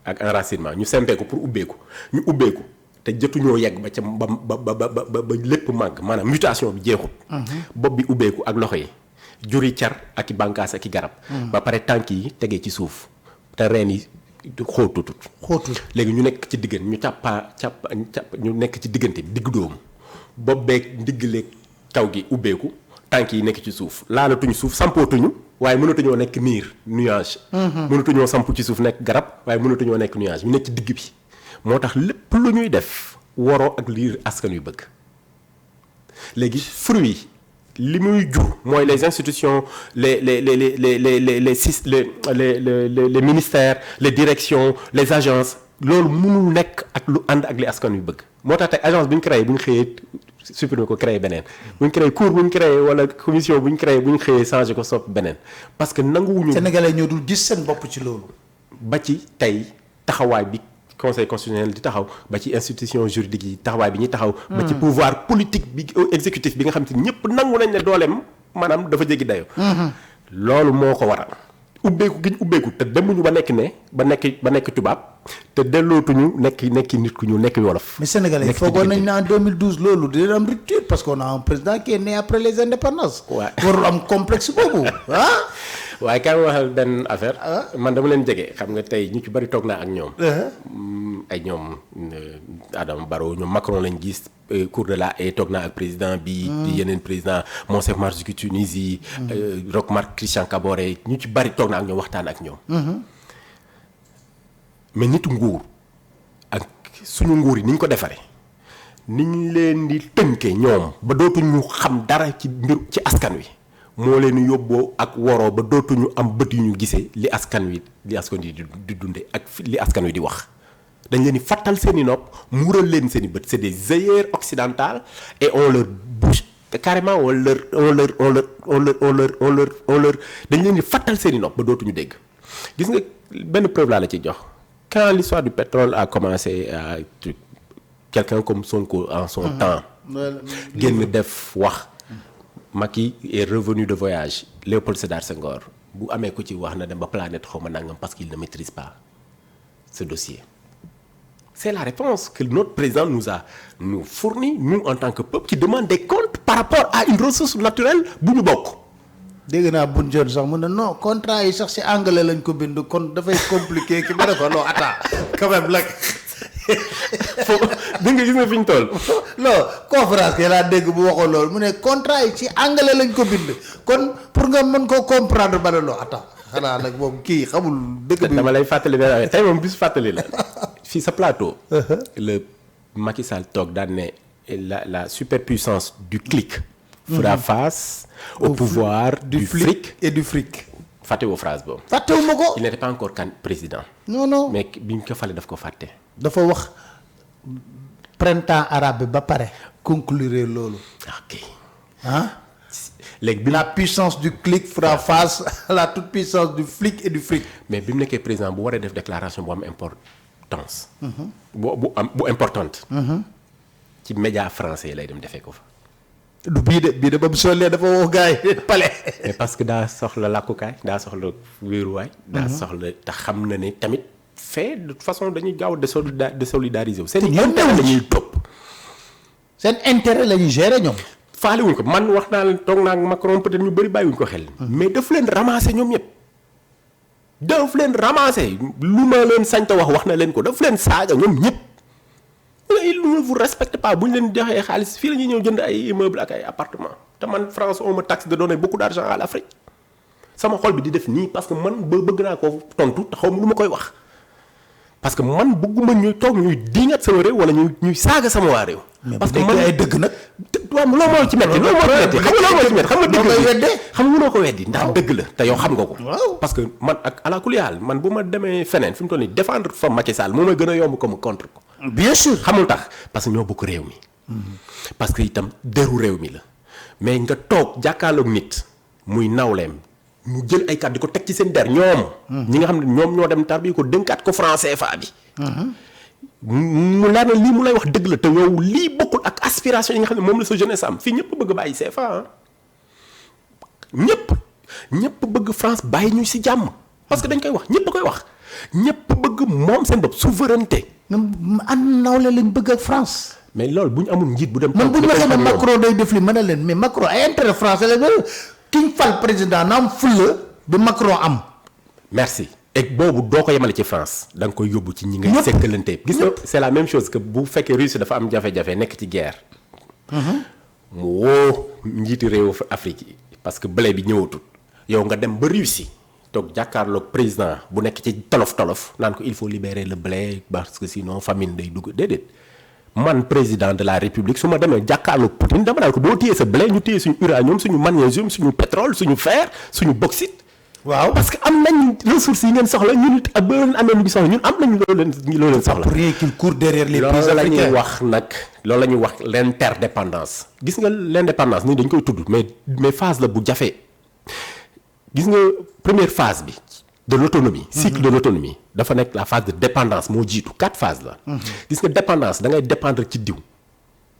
ak enracinement ñu sempeeku pour ubbeeku ñu ubbeeku te jotuñoo yegg ba ca ba lépp màgg maanaam mutation bi jeexut. bopp bi ubbeeku ak loxo yi juri car ak i bànqaas ak i garab. ba pare tànk yi tegee ci suuf te reen yi xóotutut. léegi ñu nekk ci diggante ñu nekk ci diggante bi diggu dóomu bopp beeg ndiggaleeg kaw gi ubbeeku. tànk yi nekk ci suuf laalatuñu suuf sampootuñu waaye mënatuñoo nekk niir nuage. mënatuñoo samp ci suuf nekk garab waaye mënatuñoo nekk nuage ñu nekk ci digg bi moo tax lépp lu ñuy def waroo ak liir askan yu bëgg léegi fruit li muy jur mooy les institutions les ministères les directions les agences loolu mënul nekk ak lu ànd ak li askan yu bëgg moo tax tey agence bu ñu créé bu ñu xëyee. supprimer ko créer beneen bu ñu créé cours bu ñu créé wala commission bu ñu créé bu ñu xëyee changé ko sopp beneen parce que nanguwuñu. Sénégalais ñoo dul gis seen bopp ci loolu. ba ci tey taxawaay bi conseil constitutionnel di taxaw ba ci institution juridique yi taxawaay bi ñuy taxaw. ba ci pouvoir politique bi exécutif bi nga xam te ñëpp nangu nañ ne dooleem maanaam dafa jéggi dayoo. loolu moo ko waral. ubbeeku gi ñu ubbeeku te demuñu ba nekk tubaab te dellootuñu nekk nit ku ñu nekk wolof. mais Sénégalais foogoon nañ ne en 2012 loolu dina am rupture parce qu'on a un président qui est né après les indépendances. waaw warul am complexe boobu ah. waaye kaay ma waxal benn affaire. man dama leen jege xam nga tey ñu ci bari toog naa ak ñoom. ay ñoom Adama Barrow ñoom Macron lañ gis. cours de la Haye toog naa ak président bi. yeneen président Monsef Marzouki Tunisie. Roch-Marc Christian Kaboré ñu ci bari toog naa ak ñoom waxtaan ak ñoom. mais nitu nguur ak suñu nguur yi ni ñu ko defaree ni ñu leen di tënkee ñoom ba dootuñu xam dara ci mbir ci askan wi moo leen yóbboo ak woroo ba dootuñu am bët yu ñu gisee li askan wi di dunde ak li askan wi di wax. dañ leen di fàttal seen i nopp muural leen seen i bët c'est des œillères occidentales et on leur bouge carrément on leur dañ leen di fàttal seen i nopp ba dootuñu dégg gis nga benn preuve laa la ci jox quand l'histoire du pétrole a commencé à quelqu'un comme Sonko en son temps génn def wax Macky est revenu de voyage Léopold Sédar Senghor bu amee ko ci wax na dem ba planète xaw ma nangam parce qu'il ne maîtrise pas ce dossier. C'est la réponse que notre président nous fournit, nous en tant que peuple, qui demande des comptes par rapport à une ressource naturelle bu ñu bokk. dégg naa buñ joon sax mu ne non contrat yi sax si anglais lañ ko bind kon dafay compliqué ki ma ne ko non attends quand même nag. foofu dégg nga gis nga fi ñu toll. non conférence ke laa dégg bu waxoon loolu mu ne contrat yi ci anglais lañ ko bind kon pour nga mën koo comprendre ba ne non attends xanaa nag moom kii xamul dëgg bi. dama lay fàttali benn affaire tey moom bis fàttali la. fii sa plateau. le Macky Sall toog daan ne la superpuissance du clic. fera face au pouvoir du fric et du fric. fàttewoo phrase boobu. fàttewuma ko. il n'était pas encore président. non. mais bi ñu ko fale daf ko fàtte. dafa wax printemps arabe bi ba pare. conclure loolu. ok. léegi la puissance du clic fera face à la toute puissance du flic et du fric. mais bi mu nekkee président bu waree def déclaration bu am importance. bu importante. ci média français lay dem defee ko fa. du bii de ba mu solee dafa woo gars yi palais. mais parce que daa soxla làkkukaay daa soxla wéeruwaay. daa soxla te xam na ne tamit fait de toute façon dañuy gaaw de solidariser wu. seen intérêt la ñuy topp. seen intérêt la ñuy gérer ñoom. faale wuñ ko man wax naa leen toog naa ak Macron peut-être ñu bëri bàyyiwuñ ko xel. mais daf leen ramasser ñoom ñëpp. daf leen ramasser lu ma leen sañta wax na leen ko daf leen saaga ñoom ñëpp. ils ne vous respectent pas bu ñu leen joxee xaalis fii la ñuy ñëw jënd ay immeubles ak ay appartements te man France on me taxe de donner beaucoup d'argent à l'Afrique sama xol bi di def nii parce que man bëgg naa ko tontu te xaw ma lu ma koy wax parce que man bëgguma ñuy toog ñuy diingat sama réew wala ñuy saaga sama waa réew. parce que man ay dëgg nag. waaw loolu moo ci metti loolu moo ci metti xam nga loolu moo ci metti xam nga dëgg xam nga mënoo ko weddi ndax dëgg la te yow xam nga ko. parce que man ak ala kulli haal man bu ma demee feneen fi mu toll nii défendre fa Macky Sall moo may gën a yomb comme contre ko. bien sûr xamul tax parce que ñoo bokk réew mi. parce que itam deru réew mi la mais nga toog jàkkaarloog nit muy nawleem mu jël ay kàddu di ko teg ci seen der ñoom. ñi nga xam ne ñoom ñoo dem tarbi ko dénkaat ko franc CFA bi. mu leer na lii mu lay wax dëgg la te yow lii bokkul ak aspiration yi nga xam ne moom la sa jeunesse am fii ñëpp bëgg bàyyi CFA ah. ñëpp bëgg France bàyyi ñu ci jàmm parce que dañ koy wax ñëpp koy wax ñëpp bëgg moom seen bopp souveraineté. an nawle lañ bëgg ak France. mais loolu bu ñu amul njiit bu dem. man bu ñu waxee ne Macron day def li mën na leen mais Macron ay intérêt français la ki ñu fal président na am fulla bi Macron am. merci et boobu doo ko yemale ci France da nga koy yóbbu ci ñi ngay sekkalante. gis nga c'est la même chose que bu fekkee Russie dafa am jafe-jafe nekk ci guerre. mu woo njiiti réewu Afrique yi parce que blé bi ñëwatul yow nga dem ba Russie toog jàkkaarloog président bu nekk ci tolof naan ko il faut libérer le blé parce que sinon famine day dugg déedéet. man président de la république su ma demee jàkkaarloog Poutine dama naan ko doo téye sa blé ñu téye suñu uranium suñu magnésium suñu pétrole suñu fer suñu bauxite. waaw parce que am nañ ressources yi ngeen soxla ñun ak ba leen amee lu ñu soxla ñun am nañ loo leen soxla. pour rien qu'il court derrière les pays africains. africains loolu la ñuy wax nag loolu la ñuy wax l'interdépendance. gis nga l'indépendance nii dañ koy tudd mais phase la bu jafe gis nga première phase bi. de l'autonomie cycle de l'autonomie dafa nekk la phase de dépendance moo jiitu 4 phases la. gis nga dépendance da ngay dépendre ci diw.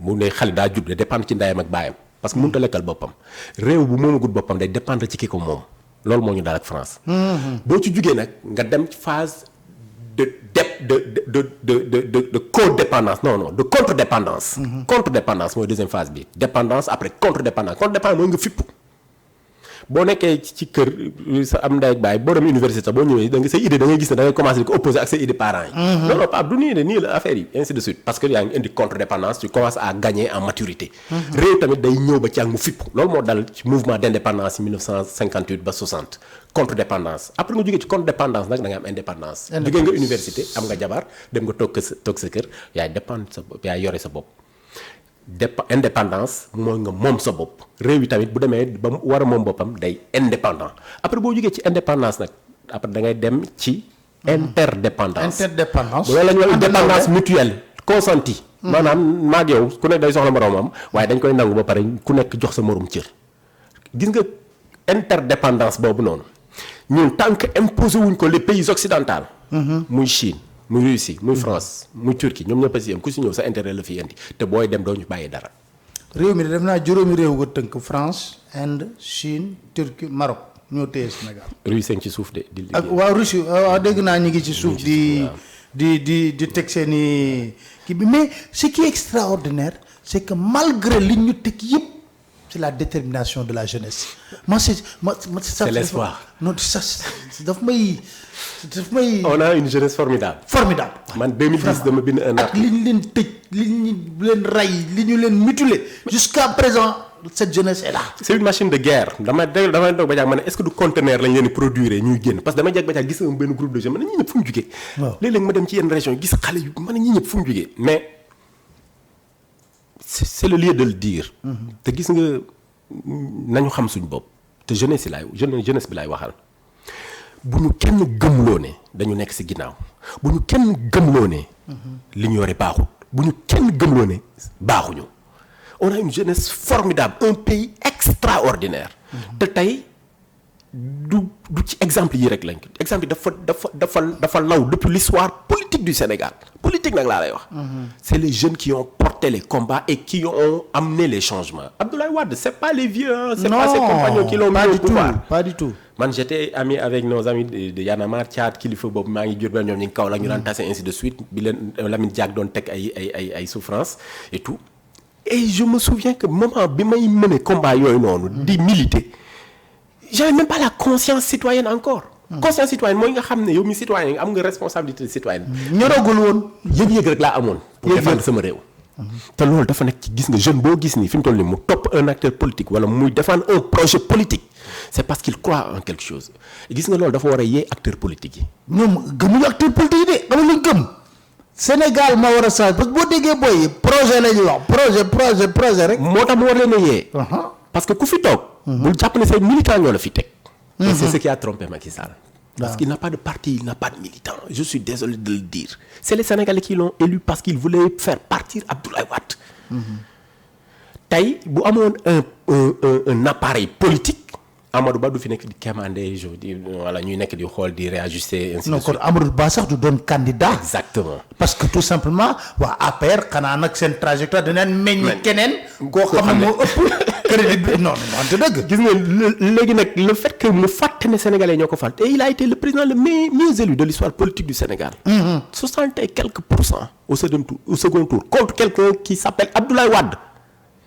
mu ne xale daa judd day dépendre ci ndeyam ak baayam parce que mënut a lekkal boppam réew bu moomagut boppam day dépendre ci ki ko moom loolu moo ñu daal ak France. boo ci jugee nag nga dem ci phase de codépendance non de contre-dépendance. contre-dépendance mooy deuxième phase bi dépendance après contre-dépendance contre-dépendance mooy nga fippu. boo nekkee ci kër sa am ndey ak baay boo dem université sax boo ñëwee da nga say idée da ngay gis ne da ngay commencer di ko opposer ak say idée parents yi. non Pape du nii la affaire yi ainsi de suite parce que yaa ngi indi contre-dépendance tu commences à gagner en maturité. réew tamit day ñëw ba ci ak mu fipp loolu moo dal ci mouvement d'indépendance yi 1958 ba 60 contre-dépendance après nga jógee ci contre-dépendance nag da nga am indépendance. jógee nga université am nga jabar dem nga toog sa kër yaay dépendre sa bopp yaay yore sa bopp. indépendance mooy nga moom sa bopp réew yi tamit bu demee ba mu war a moom boppam day indépendant après boo jógee ci indépendance nag après da ngay dem ci interdépendance. loolu la ñuy wax dépendance mutuelle consentie. maanaam maag yow ku nekk day soxla moroomam waaye dañ koy nangu ba pare ku nekk jox sa morom cër. gis nga interdépendance boobu noonu ñun tant que imposé wuñ ko les pays occidentaux. muy Chine. muy Russie muy France muy Turquie ñoom ñëpp a si yem ku si ñëw sa intérêt la fi indi te booy dem doo ñu bàyyi dara. réew mi de def naa juróomi réew nga tënk France Inde Chine Turquie Maroc ñoo téye Sénégal. Russie ci suuf de. di ak waaw Russie waaw dégg naa ñu ngi ci suuf di teg seen i kii bi mais ce qui est extraordinaire c'est que malgré li ñu teg yëpp c'est la détermination de la jeunesse. c'est l'espoir. non ça daf may. on a une jeunesse formidable. man 2010 dama bind un article. ak li ñu leen tëj li ñu leen rey li ñu leen mutilé jusqu'à présent cette jeunesse est là. c'est une machine de guerre damay doog ba jàng ma ne est-ce que du conteneur lañ leen di produire ñuy génn parce que damay jeg ba jàng gis nga benn groupe de jeunes ma ne ñii ñëpp fu ñu jugee. waaw léeg-léeg ma dem ci yenn région gis xale yu ma ne ñii ñëpp fu ñu jugee mais c'est le lieu de le dire. te gis nga nañu xam suñu bopp te jeunesse bi laay waxal. bu ñu kenn gëmloo ne dañu nekk ci ginnaaw bu ñu kenn gëmloo ne li ñu yore baaxul bu ñu kenn gëmloo ne baaxuñu on a une jeunesse formidable un pays extraordinaire te tey du ci exemple yi rek lañ ko exemple yi dafa law depuis l'histoire politique du Sénégal politique nag laa lay wax c'est les jeunes qui ont porté les combats et qui ont amené les changements Abdoulaye Wade c'est pas les vieux c'est pas ses compagnons qui l'ont mis au pouvoir pas du tout man j'étais ami avec nos amis de Y'en a marre Thiat kilifa boobu maa ngi Diourbel ñoom ñu ngi Kaolack ñu daan tase ainsi de suite bi leen Lamine Diack doon teg ay souffrance et tout et je me souviens que moment bi may mëne combat yooyu noonu di militer j'avais même pas la conscience citoyenne encore conscience citoyenne mooy nga xam ne yow mi citoyen nga am nga responsabilité citoyenne ñoragul woon yëg-yëg rek laa amoon pour défendre sama réew te loolu dafa nekk ci gis nga jeune boo gis nii fi mu toll nii mu topp un acteur politique wala muy défendre un projet politique c'est parce qu'il croit en quelque chose gis nga loolu dafa war a yee acteur politique yi ñoom gëmuñu acteur politique yi de amuñu gëm Sénégal ma war a change parce que boo déggee booy projet la ñuy wax projet rek moo tax mu war leen a yee parce que ku fi toog bul jàpp ne say militants ñoo la fi teg et c'est ce qui a trompé Macky Sall parce qu'il n'a pas de parti il n'a pas de militant je suis désolé de le dire c'est les Sénégalais qui l'ont élu parce qu'ils voulaient faire partir Abdoulaye Wade tey bu amoon un appareil politique Amadou Ba du fi nekk di quémander voilà ñuy nekk di xool di réajuster. ainsi non kon Amadou Ba sax du doon candidat. exactement. parce que tout simplement waa APR xanaa nag seen trajectoire daneen meññ keneen. koo xam ne moo ëpp crédit bi non wante dëgg. gis nga léegi nag le fait que mu fàtte ne Sénégalais ñoo ko fal et il a été le président le mieux élu de l'histoire politique du Sénégal. 60 et quelques % au second tour contre quelqu'un qui s'appelle Abdoulaye Wade.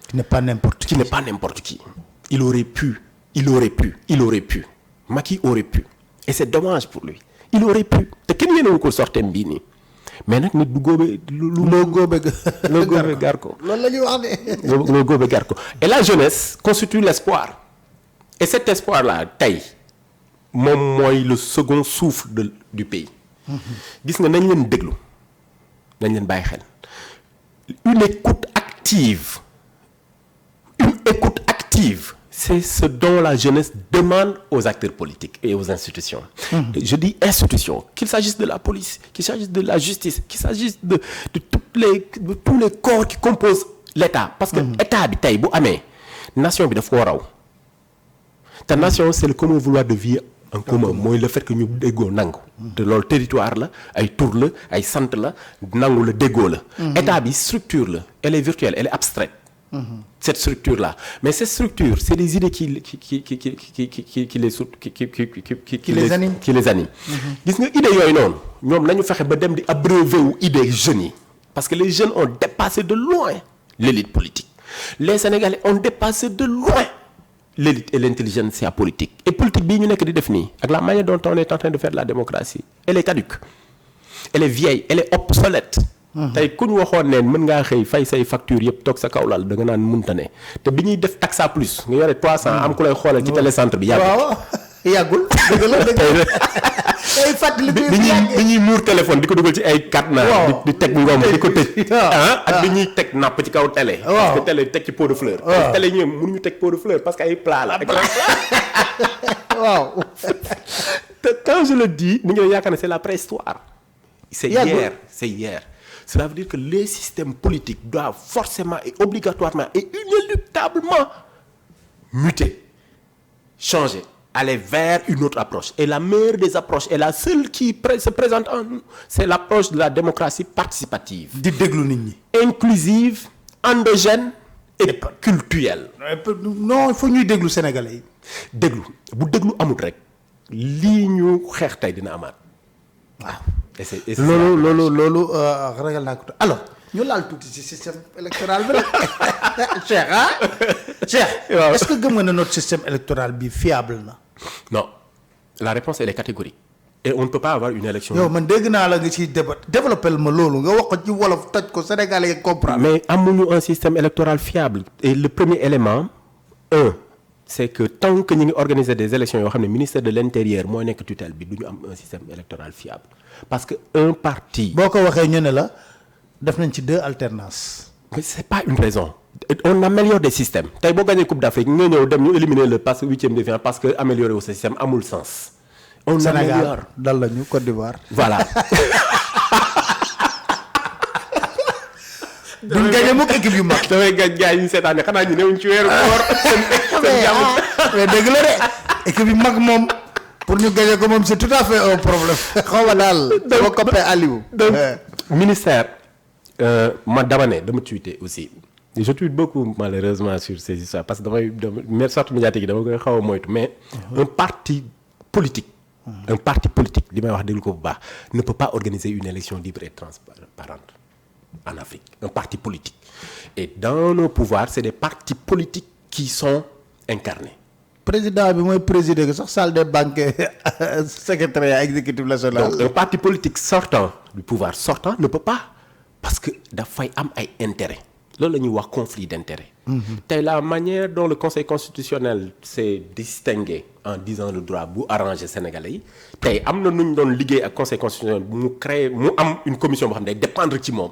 qui n'est pas n'importe qui. Il aurait pu. Macky aurait pu. Et c'est dommage pour lui. Il aurait pu. te kenn yéenewu ko sortem bii nii mais nag nit du góobe loo góobe gar ko. loolu la ñuy wax de. loo góobe gar ko. Et la jeunesse constitue l'espoir. Et cet espoir-là tey moom mooy le second souffle du pays. gis nga nañ leen déglu nañ leen bàyyi xel une écoute active. C'est ce dont la jeunesse demande aux acteurs politiques et aux institutions. Je dis institutions, qu'il s'agisse de la police, qu'il s'agisse de la justice, qu'il s'agisse de tous les corps qui composent l'État. Parce que l'État bi tey bu amee nation bi daf ko raw te nation c'est le commun vouloir de vie en commun mooy le fait que ñu déggoo nangu. te loolu territoire la ay tur la ay sant la nangu la déggoo la. État bi structure la elle est virtuelle elle est abstraite. Cette structure-là. Mais cette structure, c'est des idées qui les animent. Gis nga idées yooyu noonu ñoom nañu fexe ba dem di abreuver wu idées jeunes yi parce que les jeunes ont dépassé de loin l'élite politique. Les Sénégalais ont dépassé de loin l'élite et l'intelligentsia politique. Et politique bii ñu nekk di def nii ak la manière dont on est en train de faire la démocratie elle est caduque, elle est vieille, elle est obsolète. tey ku ñu waxoon ne mën ngaa xëy fay say facture yëpp toog sa kaw lal da nga naan mënta ne te bi ñuy def taxa plus nga yore 300 am ku lay xoolal ci télécentre bi. yàggul dëgg la ay fàttali bi ñuy muur téléphone di ko dugal ci ay cadenas. di teg ngom di ko tëj. ak bi ñuy teg napp ci kaw télé. parce que télé teg ci pot de fleur. télé ñoom mënuñu teg pot de fleur parce que ay plat la. waaw. te quand je le dis ni ngi yaakaar ne c'est la préhistoire. c'est hier. Cela veut dire que les systèmes politiques doivent forcément et obligatoirement et inéluctablement muter, changer, aller vers une autre approche. Et la meilleure des approches et la seule qui se présente en nous, c'est l'approche de la démocratie participative. di déglu nit ñi. Inclusive, endogène et culturelle. Non, il faut ñuy déglu Sénégalais yi. déglu bu déglu amul rek lii ñu xeex tey dina amaat. waaw. loolu ragal naa ko alors ñu laal tuuti ci système électoral bi la Cheikh est-ce que gëm nga ne notre système électoral bi fiable na. Non, la réponse elle est catégorique et on ne peut pas avoir une élection. yow man dégg naa la nga ciy développé ma loolu nga wax ko ci wolof toj ko Sénégalais yi comprendre. Mais amuñu un système électoral fiable et le premier élément c'est que tant que ñu ngi organiser des élections yoo xam ne ministère de l'intérieur moo nekk tutelle bi du ñu am un système électoral fiable parce que un parti. boo ko waxee ñu ne la def nañ ci 2 alternances. Mais c'est pas une raison. On améliore des systèmes tey boo gagné Coupe d'Afrique nga ñëw dem ñu éliminer le passe 8e de finale parce que améliorer wu ce système amul sens. On Sénégal améliore. dal lañu Côte d'Ivoire. Voilà. duñ gagné mukk équipe yu mag. damay gaj gars yi ñu seetaane xanaa ñu newuñ ci weeru koor. mais dëgg la de équipe yu mag moom pour ñu gagné ko moom c'est tout à fait un problème. xaw ma daal dama coppe Aliou. donc ministère dama tweeté aussi je tweete beaucoup malheureusement sur ces histoires parce que damay sorte médiatique yi dama koy xaw a moytu mais un parti politique li may wax déglu ko bu baax ne peut pas organiser une élection libre et transparente en Afrique, un parti politique. Et dans nos pouvoirs, c'est des partis politiques qui sont incarnés. Président bi mooy présider que sax salle des banques secrétariat exécutif national. Donc un parti politique sortant du pouvoir sortant ne peut pas parce que dafay am ay intérêt loolu la ñuy wax conflit d'intérêt. Tey la manière dont le Conseil constitutionnel s'est distingué en disant le droit bu arranger Sénégalais yi tey am na nu ñu doon liggéey ak Conseil constitutionnel mu am une commission boo xam ne day dépendre ci moom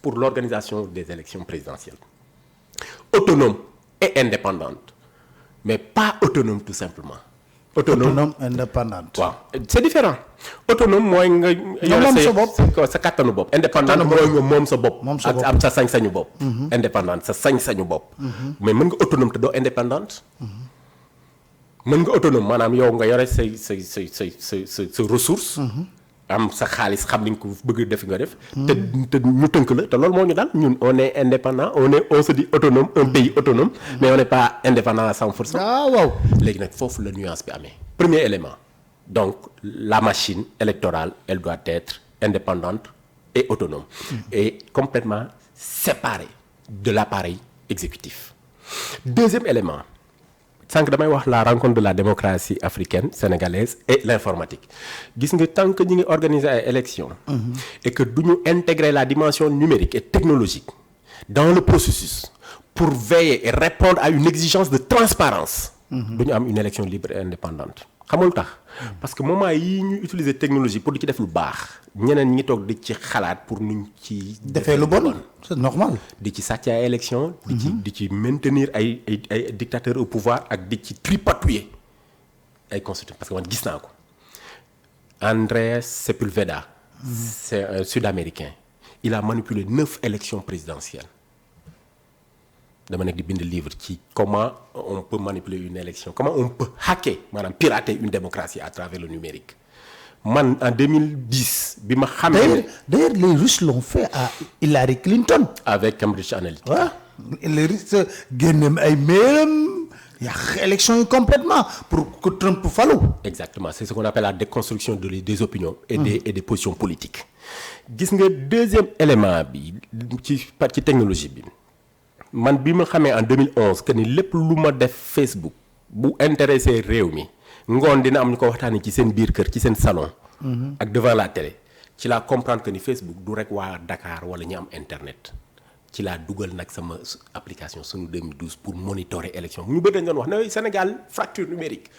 pour l'organisation des élections présidentielles. Autonome et indépendante mais pas autonome tout simplement. Autonome indépendante. waaw c'est différent. Autonome mooy nga. moom sa bopp sa kattanu bopp. indépendante mooy nga moom sa bopp. ak am sa sañ-sañu bopp. indépendante sa sañ-sañu bopp. mais mën nga autonome te doo indépendante. mën nga autonome maanaam yow nga yore say ressource am sa xaalis xam li nga ko bëgg def nga def. te ñu tënk la te loolu moo ñu daal ñun on est indépendant on se dit autonome un pays autonome. mais on n'est pas indépendant à 100%. waaw. léegi nag foofu la nuance bi amee. premier élément donc la machine électorale elle doit être indépendante et autonome. Et complètement séparée de l'appareil exécutif. Deuxième élément. sànq damay wax la rencontre de la démocratie africaine sénégalaise et l'informatique gis nga tant que ñu ngi organiser ay élections et que du ñu intégrer la dimension numérique et technologique dans le processus pour veiller et répondre à une exigence de transparence du ñu am une élection libre et indépendante xamul tax parce que moment yi ñu utiliser technologie pour di ci def lu baax ñeneen ñi ngi toog di ci xalaat pour nuñ ci defee lu bon c'est normal. di ci sàcc ay élection di ci maintenir ay dictateurs au pouvoir ak di ci tripatouiller ay constitution parce que man gis naa ko Andrés Sepúlveda c'est un sud-américain il a manipulé 9 élections présidentielles dama nekk di bind livre ci comment on peut manipuler une élection comment on peut hacker maanaam pirater une démocratie à travers le numérique man en 2010 bi ma xamee. D'ailleurs les Russes l'ont fait à Hillary Clinton. avec Cambridge Analytica. waaw les Russes génne ay mailam yàq élection yi complètement pour que Trump falu. exactement c'est ce qu'on appelle la déconstruction des opinions et des positions politiques. gis nga deuxième élément bi ci technologie bi man bi ma xamee en 2011 que ni lépp lu ma def Facebook bu intéressé réew mi ngoon dina am ñu ko waxtaanee ci seen biir kër ci seen salon. ak devant la télé ci laa comprendre que ni Facebook du rek waa Dakar wala ñu am internet ci laa dugal nag sama application sunu 2012 pour monitorer élection ñu bëri dañu doon wax ne Sénégal fracture numérique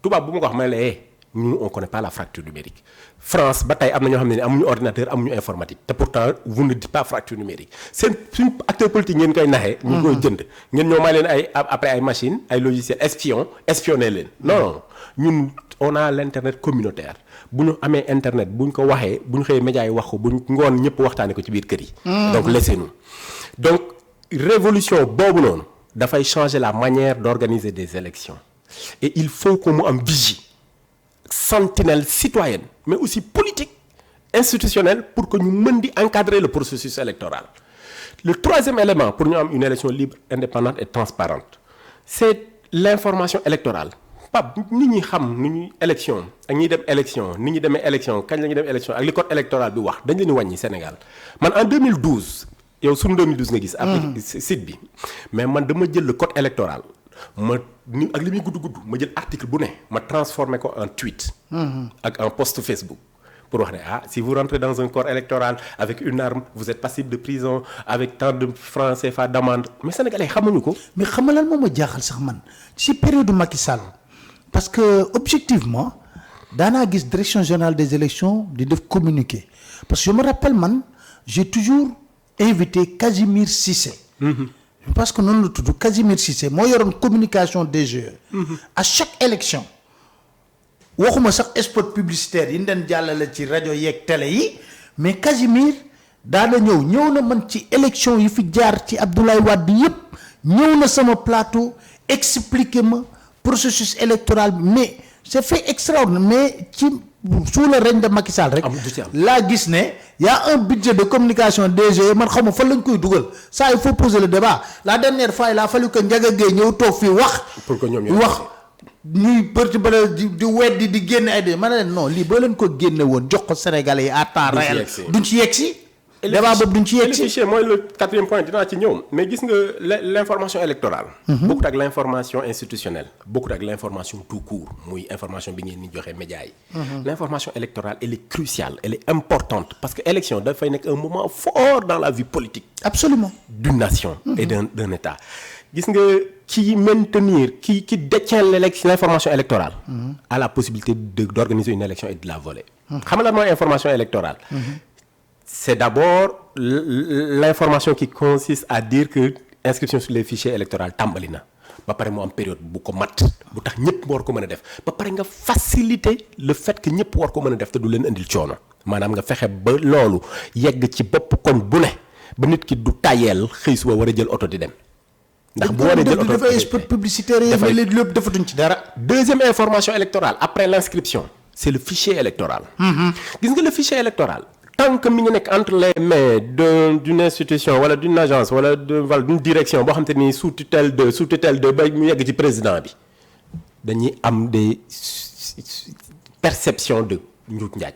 tubaab bu ma ko wax ma ne la nous on connaît pas la fracture numérique France ba tey am na ñoo xam ne amuñu ordinateur amuñu informatique te pourtant vous ne dites pas fracture numérique seen suñu acteur politique ngeen koy naxee. ñu koy jënd ngeen ñoo may leen ay après ay machines ay logiciels espionné leen. non ñun on a l'internet communautaire bu ñu amee internet bu ñu ko waxee bu ñu xëyee médias yi wax ko bu ñu ngoon ñëpp waxtaanee ko ci biir kër yi. donc laissez-nous donc révolution boobu noonu dafay changer la manière d'organiser des élections et il faut que mu am vigie. sentinelle citoyenne mais aussi politique institutionnelle pour que ñu mën di encadrer le processus électoral. Le troisième élément pour ñu am une élection libre indépendante et transparente c'est l'information électorale. Pape nit ñi xam ni ñuy élection ak ñiy dem élection ni ñuy demee élection kañ la ñuy dem élection ak li code électoral bi wax dañ leen di wàññi Sénégal man en 2012 yow sunu 2012 nga gis. après site bi mais man dama jël le code électoral. ma ni ak li muy gudd ma jël article bu ne ma transformé ko en tweet ak en post Facebook pour wax ne si vous rentrez dans un corps électoral avec une arme vous êtes passible de prison avec tant de francs CFA d'amende mais sénégalais xamuñu ko. mais xam nga lan moo ma jaaxal sax man ci période Macky Sall parce que objectivement daanaa gis direction générale des élections di def communiqué parce que je me rappelle man j'ai toujours invité Casimir Cissé. Parce que noonu la tudd Casimir Cissé moo yoroon communication DGE. à chaque élection waxuma sax spot publicitaire yi ñu doon jàllale ci rajo yeeg télé yi mais Casimir daana ñëw na man ci élection yi fi jaar ci Abdoulaye Wade yépp ñëw na sama plateau expliquer ma processus électoral bi mais c'est fait extraordinaire mais ci sous le règne de Macky Sall rek laa gis ne y a un budget de communication DG man xaw ma fan lañ koy dugal ça il faut poser le débat la dernière fois il a fallu que Ndiaga Gueye ñëw toog fii wax wax ñuy përti bala di weddi di génne ay de ma ne leen non lii boo leen ko génne woon jox ko Sénégalais yi à temps réel duñ ci yegsi débat boobu duñ ci yegsi. Le fichier mooy le quatrième point dinaa ci ñëw mais gis nga l'information électorale bokkut ak l'information institutionnelle bokkut ak l'information tout court muy information bi ngeen ni joxe médias yi l'information électorale elle est cruciale elle est importante parce que élection dafay nekk un moment fort dans la vie politique absolument d'une nation et d'un État gis nga qui maintenir qui détient l'information électorale a la possibilité d'organiser une élection et de la voler xam nga lan mooy information électorale c'est d'abord l'information qui consiste à dire que inscription sur les fichiers électoraux tàmbali na ba pare mu am période bu ko mat bu tax ñëpp war ko mën a def ba pare nga faciliter le fait que ñëpp war ko mën a def te du leen indil coono maanaam nga fexe ba loolu yegg ci bopp koñ bu ne ba nit ki du tayeel xëy suba war a jël oto di dem ndax bu waree jël oto dafay spot publicitaire yi mais léegi lépp defatuñ ci dara. Deuxième information électorale après l'inscription c'est le fichier électoral. gis nga le fichier électoral tant que mi ngi nekk entre les mains d'une institution wala d'une agence wala d'une direction boo xam te ni sous tutelle de ba mu yegg ci président bi dañuy am des perceptions de njuuj njaaj.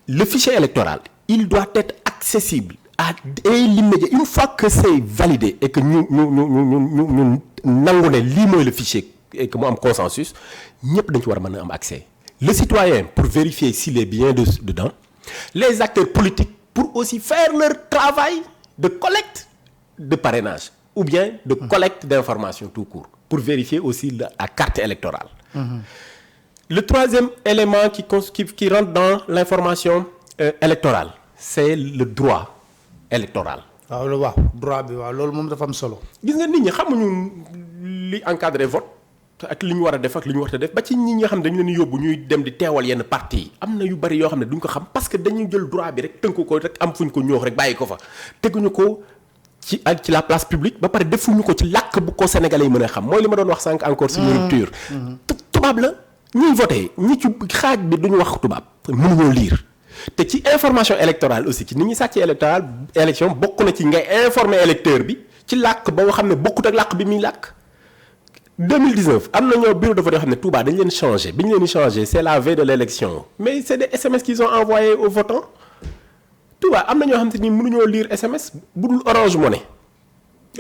Le fichier électoral il doit être accessible et l'immédiat une fois que c'est validé et que ñu nangu ne lii mooy le fichier et que mu am consensus ñëpp dañ ci war a mën a am accès. Le citoyen pour vérifier s'il est bien dedans, les acteurs politiques pour aussi faire leur travail de collecte de parrainage ou bien de collecte d'informations tout court pour vérifier aussi la carte électorale. Le troisième élément qui rentre dans l'information électorale c'est le droit électoral. waaw droit bi waaw loolu moom dafa am solo. gis nga nit ñi xamuñu li encadrer vote ak li ñu war a def ak li ñu war a def ba ci ñi nga xam dañu leen yóbbu ñuy dem di teewal yenn parti yi am na yu bari yoo xam ne duñ ko xam parce que dañuy jël droit bi rek tënk ko rek am fuñ ko ñoox rek bàyyi ko fa teguñu ko ci la place publique ba pare defuñu ko ci làkk bu ko sénégalais yi mën a xam mooy li ma doon wax sànq encore suñu rupture. tubaab la ñuy voté ñi ci xaaj bi duñu wax tubaab mënuñoo lire. te ci information électorale aussi ci nit ñi sàcc élection bokk na ci ngay informer électeur bi ci làkk ba nga xam ne bokkut ak làkk bi muy làkk 2019 am na ñoo bureau de vote yoo xam ne Touba dañ leen changé bi ñu leen di changé c'est la veille de l'élection mais c'est des SMS qu'ils ont envoyés aux votants Touba am na ñoo xam te ni mënuñoo lire SMS bu dul Orange Money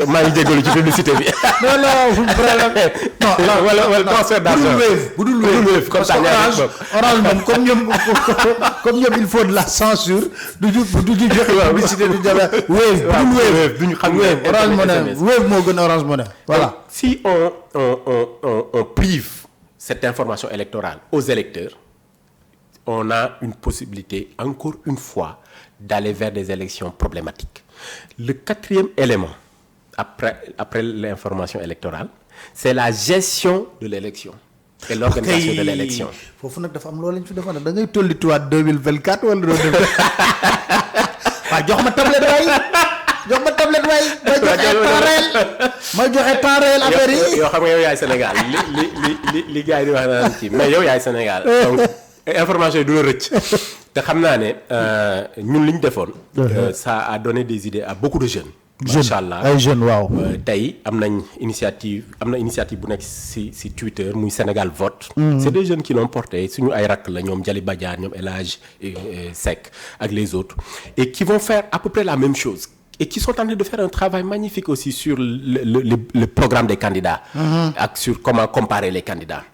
maa ngi jégalu ci publicité bi. non wala transfert d'argent bu dul Wave comme ça Orange moom comme ñoom il faut de la censure du joxe publicité du jara Wave bu dul Wave duñu xam Wave Orange Money Wave moo gën Orange Money voilà. Donc, si on prive cette information électorale aux électeurs on a une possibilité encore une fois d'aller vers des élections problématiques. Le quatrième élément après l'information électorale c'est la gestion de l'élection et l'organisation de l'élection. foofu nag dafa am loolu lañ fi defoon da ngay tolli tuwaat 2024 wala doo def waaw jox ma tablette waay ma joxe temps réel affaire yi. yoo xam nga yow yaay Sénégal li gars yi di wax naan ci mais yow yaay Sénégal donc information yi du la rëcc te xam naa ne ñun li ñu defoon. Ça a donné des idées à beaucoup de jeunes. macha allah ay jeunes waaw. tey am na initiative bu nekk ci Twitter muy Sénégal vote. C'est des jeunes qui l'ont porté suñu ay rakk la ñoom Jali Badiane ñoom El Hadj Seck ak les autres et qui vont faire à peu près la même chose et qui sont en train de faire un travail magnifique aussi sur le programme des candidats. ak sur comment comparer les candidats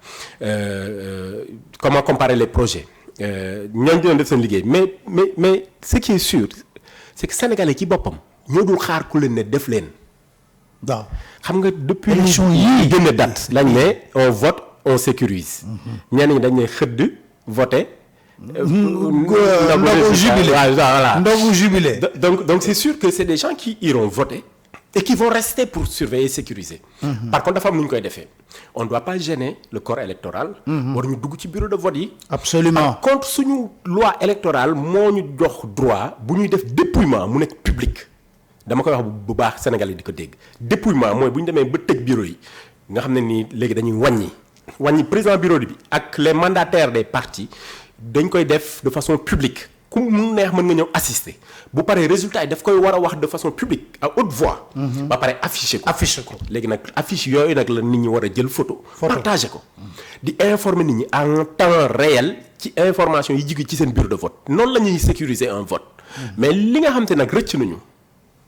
comment comparer les projets ñooñu dina def seen liggéey mais ce qui est sûr c'est que sénégalais ci boppam. ñoo dul xaar ku leen ne def leen. waaw xam nga depuis élection yii gën a date lañ ne on vote on sécurise. ñenn ñi dañ ne xëdd voter. ndogu jubilé voilà ndogu jubilé. donc c'est sûr que c'est des gens qui iront voter et qui vont rester pour surveiller et sécuriser. Par contre dafa am nu ñu koy defee on ne doit pas gêner le corps électoral. war ñu dugg ci bureau de vote yi. absolument par contre suñu loi électorale moo ñu jox droit bu ñuy def dépouillement mu nekk public. dama koy wax bu baax Sénégal yi di ko dégg dépouillement mooy bu ñu demee ba tëj bureau yi nga xam ne nii léegi dañuy wàññi président bureau bi ak les mandataires des partis dañ koy def de façon publique ku mu neex mën nga ñëw assister bu paree résultat yi daf koy war a wax de façon publique à haute voix. ba pare afficher ko. léegi nag affiche yooyu nag la nit ñi war a jël photo. partager ko di informer nit ñi en temps réel ci information yi jigi ci seen bureau de vote noonu la ñuy sécuriser un vote. mais li nga xam te nag rëcc nañu.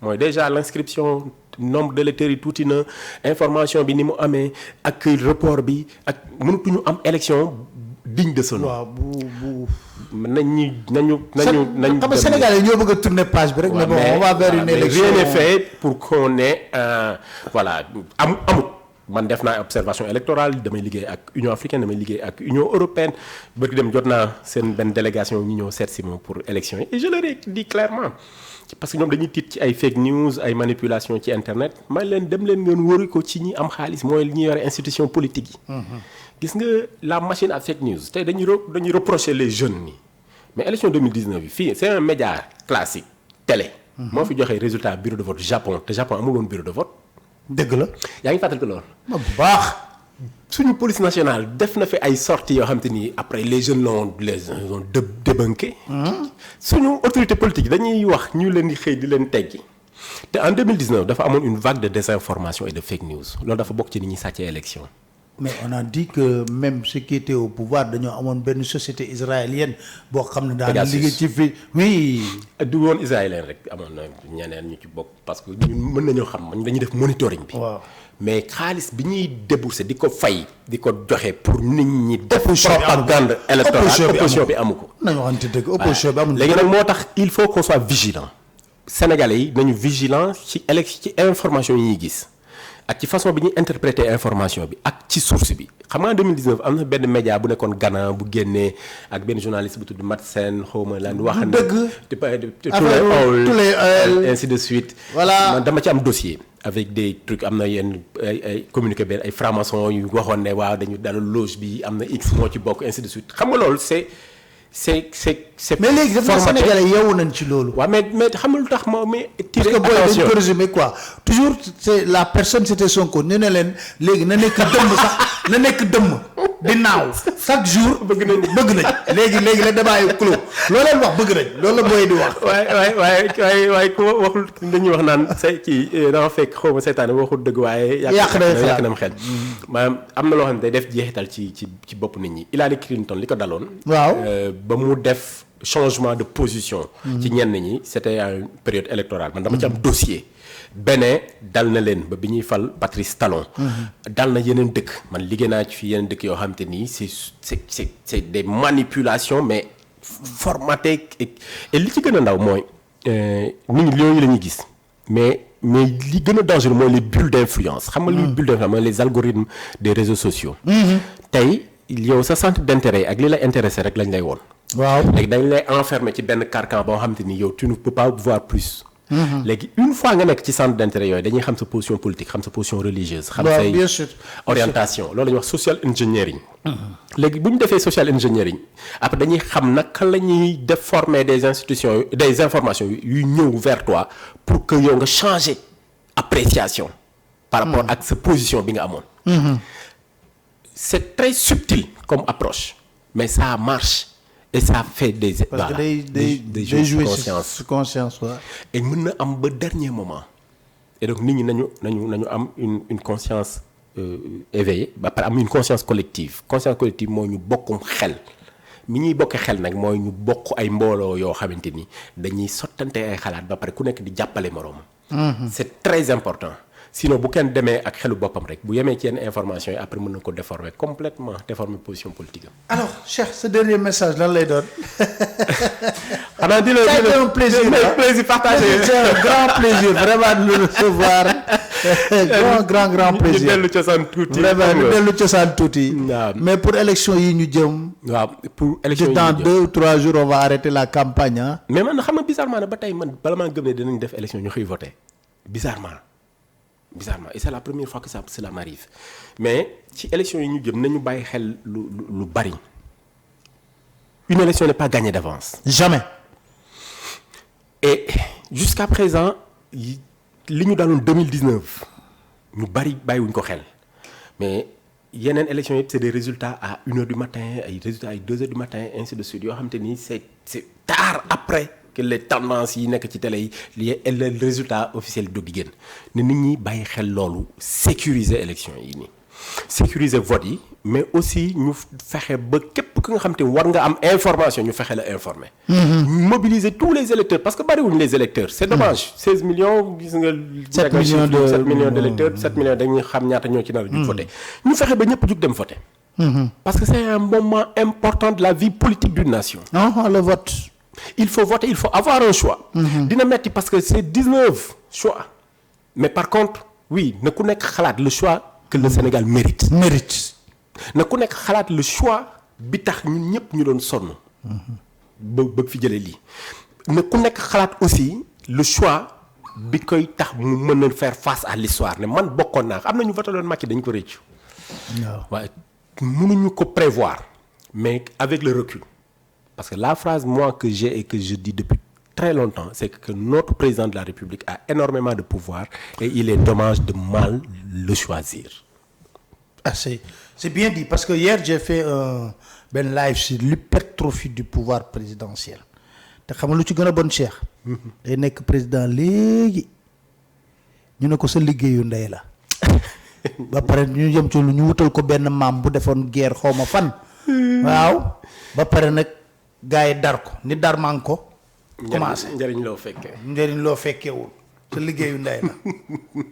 mooy déjà l'inscription nombre d'électeurs yi tuuti na information bi ni mu amee ak report bi ak mënatuñu am élection digne de ce nom. waaw bu nañu. xam nga Sénégal yi ñoo bëgg a tourner page bi rek. mais bon on va vers une élection rien n'est fait pour qu'on ait voilà amut. man def naa observation électorale damay liggéey ak Union africaine damay liggéey ak Union européenne bërki dem jot naa seen benn délégation ñu ñëw seet si moom pour élection yi et je leur ai dit clairement. parce que ñoom dañuy tiit ci ay fake news ay manipulation ci internet man leen dem leen ngeen wëri ko ci ñi am xaalis mooy li ñuy yore institution politique yi. gis nga la machine à fake news tey dañuy reprocher les jeunes ni mais élection 2019 bi fii c'est un média classique télé. moo fi joxe résultat bureau de vote Japon te Japon amul woon bureau de vote dëgg la. yaa ngi fàttali ko loolu. bu baax. suñu police nationale def na fi ay sorties yoo xam te ni après les jeunes l'ont débunké. suñu autorité politique dañuy wax ñu leen di xëy di leen teggi te en 2019 dafa amoon une vague de désinformation et de fake news loolu dafa bokk ci ni ñuy sàccee élection. mais on a dit que même ceux qui étaient au pouvoir dañoo amoon benn société israélienne boo xam ne daan liggéey ci fi oui. du woon israélien rek amoon na ñeneen ñu ci bokk parce que ñun mën nañoo xam dañuy def monitoring bi. waaw mais xaalis bi ñuy débourser di ko fay di ko joxe pour nit ñi def propagande électorale opposition bi amu ko. nañu waxante dëgg opposition bi amul. léegi nag moo tax il faut qu'on soit vigilant sénégalais yi nañu vigilant ci ci information yi ñuy gis ak ci façon bi ñuy interpréter information bi ak ci source bi xam nga en 2019 am na benn média bu nekkoon Ghana bu génnee ak benn journaliste bu tudd Mat Sène xaw ma lan wax na tous les ainsi de suite. voilà man dama ci am dossier. avec des trucs am na yenn ay communiqué benn ay franc-maçon yu waxoon ne waaw dañu dalal loge bi am na x moo ci bokk ainsi de suite xam nga loolu c'est mais léegi dafa Sénégalais yeewu nañ ci loolu. waaw mais xam nga lu tax ma mais. parce que booy dañ ko résumé quoi toujours c'est la personne c'était Sonko nee na leen léegi na nekk dëmm sax na nekk dëmm di naaw chaque jour. bëgg nañ léegi la débat yi clos loo leen wax bëgg nañ loolu la booy di wax. waaye ku waxul dañuy wax naan say kii dama fekk xaw ma seetaan waxul dëgg waaye. yàq na xel maanaam am na loo xam ne day def jeexital ci bopp nit ñi Hillary Clinton li ko daloon. waaw ba mu def changement de position. ci ñenn ñi c'était à une période électorale man dama ci am dossier. Bénin dal na leen ba bi ñuy fal Patrice Talon. dal na yeneen dëkk man liggéey naa ci fii yeneen dëkk yoo xam te ni c'est des manipulations mais formatées et li ci gën a ndaw mooy nit ñi yooyu la ñuy gis mais li gën a dangereux mooy les bulles d'influence xam nga luy bulle d'influence mooy les algorithmes des réseaux sociaux. tey yow sa centre d'intérêt ak li la intéressé rek lañ lay woon. waaw léegi dañ lay enfermer ci benn carcan boo xam te ni yow tu ne peux pas voir plus. léegi une fois nga nekk ci centre d'intérêt yooyu dañuy xam sa position politique xam sa position religieuse. xam say orientation loolu la ñuy wax social engineering. léegi bu ñu defee social engineering après dañuy xam naka la ñuy déformer des institutions des informations yu ñëw vers toi pour que yow nga changer appréciation. par rapport ak sa position bi nga amoon. c'est très subtil comme approche mais ça marche. et ça fait des parce que day jouer sur conscience waaw. et mën na am ba dernier moment et donc nit ñi nañu am une conscience éveillée ba pare am une conscience collective mooy ñu bokkum xel mi ñuy bokkee xel nag mooy ñu bokk ay mbooloo yoo xamante ni dañuy sottante ay xalaat ba pare ku nekk di jàppale moroom. c'est très important. sinon bu kenn demee ak xelu boppam rek bu yemee ci yenn information yi après mën na ko déformer position politique am. alors Cheikh ce dernier message lan lay doon. xanaa di la un plaisir partagé. c'est un grand plaisir vraiment de le recevoir. grand plaisir. ñu dellu cosaan tuuti. vraiment ñu dellu cosaan tuuti. waaw mais pour élection yi ñu jëm. waaw pour élection yi ñu jëm dans 2 ou 3 jours on va arrêter la campagne ah. mais man xam nga bizarrement ne ba tey man bala maa gëm ne dinañ def élection ñu xëy voter bizarrement et c'est la première fois que cela m'arrive mais ci élection yi ñu jëm nañu bàyyi xel lu bari une élection n'est pas gagnée d'avance. jamais. et jusqu'à présent li ñu daaloon 2019 ñu bari bàyyiwuñ ko xel mais yeneen élection yëpp c'est des résultats à 1h du matin ay résultats ay 2h du matin ainsi de suite yoo xam te ni c'est tard après que les tendances yi nekk ci télé yi le résultat officiel doog di génn ne nit ñi bàyyi xel loolu sécuriser élection yi nii sécuriser vote yi mais aussi ñu fexe ba képp ku nga xam te war nga am information ñu fexe la informer. mobiliser tous les électeurs parce que bariwuñ les électeurs c'est dommage 16 millions gis nga. 7 millions d'électeurs 7 millions dañuy xam ñaata ñoo ci nar a jug voter ñu fexe ba ñëpp jug dem voter. parce que c'est un moment important de la vie politique d'une nation. le vote. il faut voter il faut avoir un choix. dina metti parce que c'est 19 choix mais par contre oui na ku nekk xalaat le choix que le Sénégal mérite. na ku nekk xalaat le choix bi tax ñun ñëpp ñu doon sonn. bëgg fi jëlee lii. na ku nekk xalaat aussi le choix bi koy tax mu mën a faire face à l'histoire ne man bokkoon naa am na ñu votaloon Macky dañ ko réccu. waaye mënuñu ko prévoir mais avec le recul. parce que la phrase moi que j'ai et que je dis depuis très longtemps, c'est que notre président de la République a énormément de pouvoir et il est dommage de mal le choisir. Ah, c'est bien dit parce que hier j'ai fait un live sur l'hypertrophie du pouvoir présidentiel te xam nga lu ci gën a bon Cheikh. day nekk président léegi ñu ne ko sa liggéeyu ndey la ba pare ñu jëm ci lu ñu wutal ko benn maam bu defoon guerre xaw ma fan. waaw ba pare nag gars yi dar ko ni dar maa ngi ko. commencé njëriñ loo fekkewul sa liggéeyu ndey la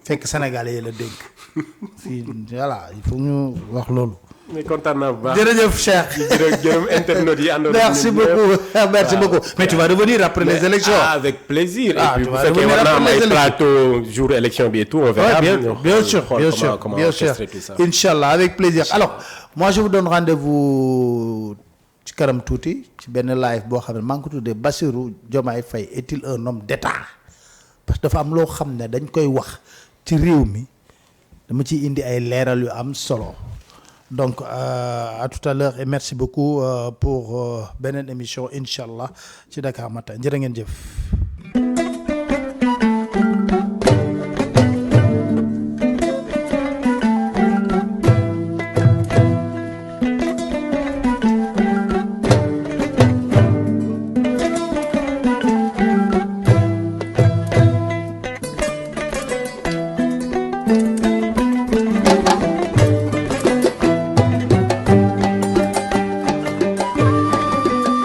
fekk Sénégalais yi la dénk fii voilà il faut ñu wax loolu. mais kontaan naa bu baax jërëjëf Cheikh. jërëjëf internautes yi àndoon. merci beaucoup mais tu vas revenir après les élections. Avec plaisir. Ah, et puis tu bu vas fekkee revenir war naa am après ay les plateau jour élection bi et tout on verra. bien sûr comment bien sûr orchestrer tout ça. Inch'Allah avec plaisir alors moi je vous donne rendez-vous ci kanam tuuti ci benn live boo xam ne maa ngi ko tuddee Bassirou Diomaye Faye est-il un homme d'État parce que dafa am loo xam ne dañ koy wax ci réew mi dama ciy indi ay leeral yu am solo donc à tout à l'heure et merci beaucoup pour beneen émission Inch'Allah ci Dakar Matin jërë ngeen jëf.